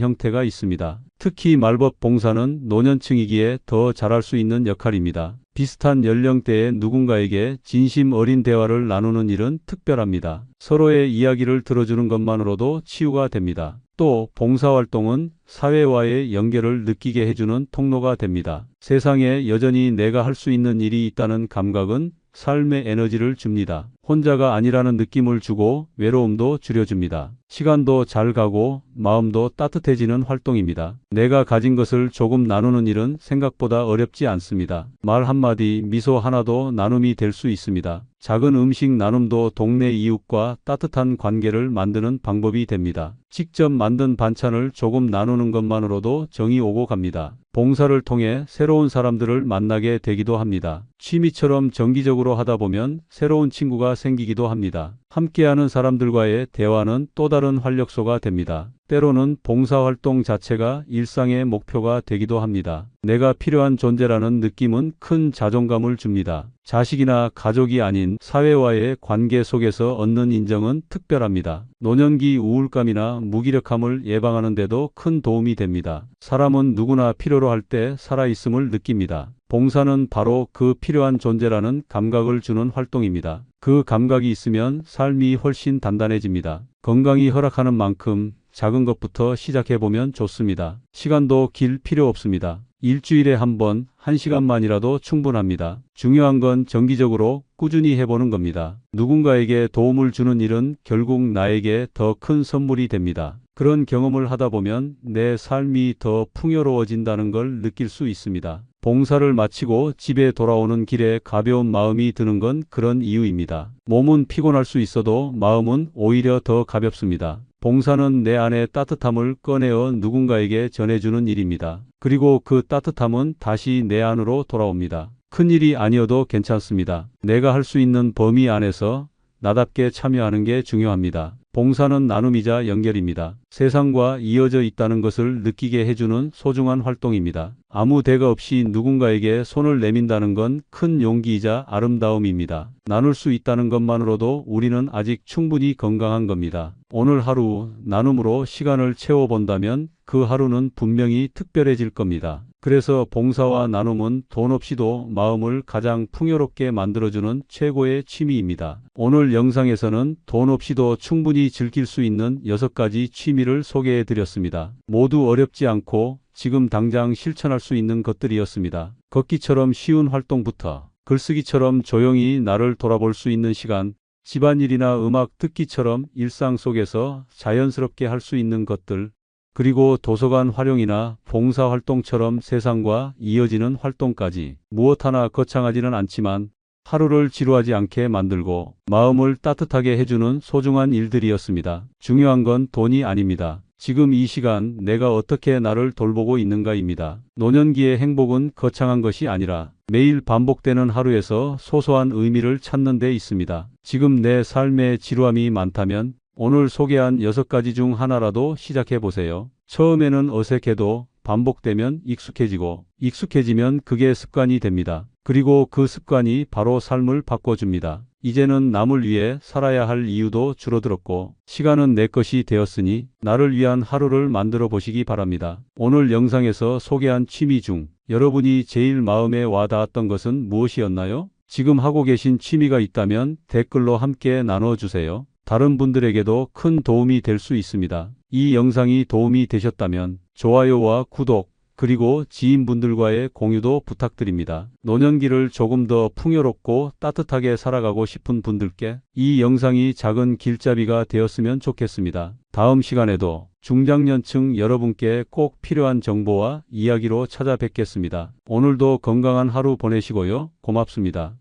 형태가 있습니다. 특히 말벗 봉사는 노년층이기에 더 잘할 수 있는 역할입니다. 비슷한 연령대의 누군가에게 진심 어린 대화를 나누는 일은 특별합니다. 서로의 이야기를 들어주는 것만으로도 치유가 됩니다. 또 봉사활동은 사회와의 연결을 느끼게 해주는 통로가 됩니다. 세상에 여전히 내가 할 수 있는 일이 있다는 감각은 삶의 에너지를 줍니다. 혼자가 아니라는 느낌을 주고 외로움도 줄여줍니다. 시간도 잘 가고 마음도 따뜻해지는 활동입니다. 내가 가진 것을 조금 나누는 일은 생각보다 어렵지 않습니다. 말 한마디, 미소 하나도 나눔이 될 수 있습니다. 작은 음식 나눔도 동네 이웃과 따뜻한 관계를 만드는 방법이 됩니다. 직접 만든 반찬을 조금 나누는 것만으로도 정이 오고 갑니다. 봉사를 통해 새로운 사람들을 만나게 되기도 합니다. 취미처럼 정기적으로 하다 보면 새로운 친구가 생기기도 합니다. 함께하는 사람들과의 대화는 또 다른 활력소가 됩니다. 때로는 봉사활동 자체가 일상의 목표가 되기도 합니다. 내가 필요한 존재라는 느낌은 큰 자존감을 줍니다. 자식이나 가족이 아닌 사회와의 관계 속에서 얻는 인정은 특별합니다. 노년기 우울감이나 무기력함을 예방하는 데도 큰 도움이 됩니다. 사람은 누구나 필요로 할 때 살아있음을 느낍니다. 봉사는 바로 그 필요한 존재라는 감각을 주는 활동입니다. 그 감각이 있으면 삶이 훨씬 단단해집니다. 건강이 허락하는 만큼 작은 것부터 시작해보면 좋습니다. 시간도 길 필요 없습니다. 일주일에 한 번, 1시간만이라도 충분합니다. 중요한 건 정기적으로 꾸준히 해보는 겁니다. 누군가에게 도움을 주는 일은 결국 나에게 더 큰 선물이 됩니다. 그런 경험을 하다 보면 내 삶이 더 풍요로워진다는 걸 느낄 수 있습니다. 봉사를 마치고 집에 돌아오는 길에 가벼운 마음이 드는 건 그런 이유입니다. 몸은 피곤할 수 있어도 마음은 오히려 더 가볍습니다. 봉사는 내 안의 따뜻함을 꺼내어 누군가에게 전해주는 일입니다. 그리고 그 따뜻함은 다시 내 안으로 돌아옵니다. 큰 일이 아니어도 괜찮습니다. 내가 할 수 있는 범위 안에서 나답게 참여하는 게 중요합니다. 봉사는 나눔이자 연결입니다. 세상과 이어져 있다는 것을 느끼게 해주는 소중한 활동입니다. 아무 대가 없이 누군가에게 손을 내민다는 건 큰 용기이자 아름다움입니다. 나눌 수 있다는 것만으로도 우리는 아직 충분히 건강한 겁니다. 오늘 하루 나눔으로 시간을 채워본다면 그 하루는 분명히 특별해질 겁니다. 그래서 봉사와 나눔은 돈 없이도 마음을 가장 풍요롭게 만들어주는 최고의 취미입니다. 오늘 영상에서는 돈 없이도 충분히 즐길 수 있는 6가지 취미를 소개해드렸습니다. 모두 어렵지 않고 지금 당장 실천할 수 있는 것들이었습니다. 걷기처럼 쉬운 활동부터 글쓰기처럼 조용히 나를 돌아볼 수 있는 시간, 집안일이나 음악 듣기처럼 일상 속에서 자연스럽게 할 수 있는 것들, 그리고 도서관 활용이나 봉사활동처럼 세상과 이어지는 활동까지 무엇 하나 거창하지는 않지만 하루를 지루하지 않게 만들고 마음을 따뜻하게 해주는 소중한 일들이었습니다. 중요한 건 돈이 아닙니다. 지금 이 시간 내가 어떻게 나를 돌보고 있는가입니다. 노년기의 행복은 거창한 것이 아니라 매일 반복되는 하루에서 소소한 의미를 찾는 데 있습니다. 지금 내 삶에 지루함이 많다면 오늘 소개한 6가지 중 하나라도 시작해 보세요. 처음에는 어색해도 반복되면 익숙해지고 익숙해지면 그게 습관이 됩니다. 그리고 그 습관이 바로 삶을 바꿔줍니다. 이제는 남을 위해 살아야 할 이유도 줄어들었고 시간은 내 것이 되었으니 나를 위한 하루를 만들어 보시기 바랍니다. 오늘 영상에서 소개한 취미 중 여러분이 제일 마음에 와 닿았던 것은 무엇이었나요? 지금 하고 계신 취미가 있다면 댓글로 함께 나눠주세요. 다른 분들에게도 큰 도움이 될 수 있습니다. 이 영상이 도움이 되셨다면 좋아요와 구독, 그리고 지인분들과의 공유도 부탁드립니다. 노년기를 조금 더 풍요롭고 따뜻하게 살아가고 싶은 분들께 이 영상이 작은 길잡이가 되었으면 좋겠습니다. 다음 시간에도 중장년층 여러분께 꼭 필요한 정보와 이야기로 찾아뵙겠습니다. 오늘도 건강한 하루 보내시고요. 고맙습니다.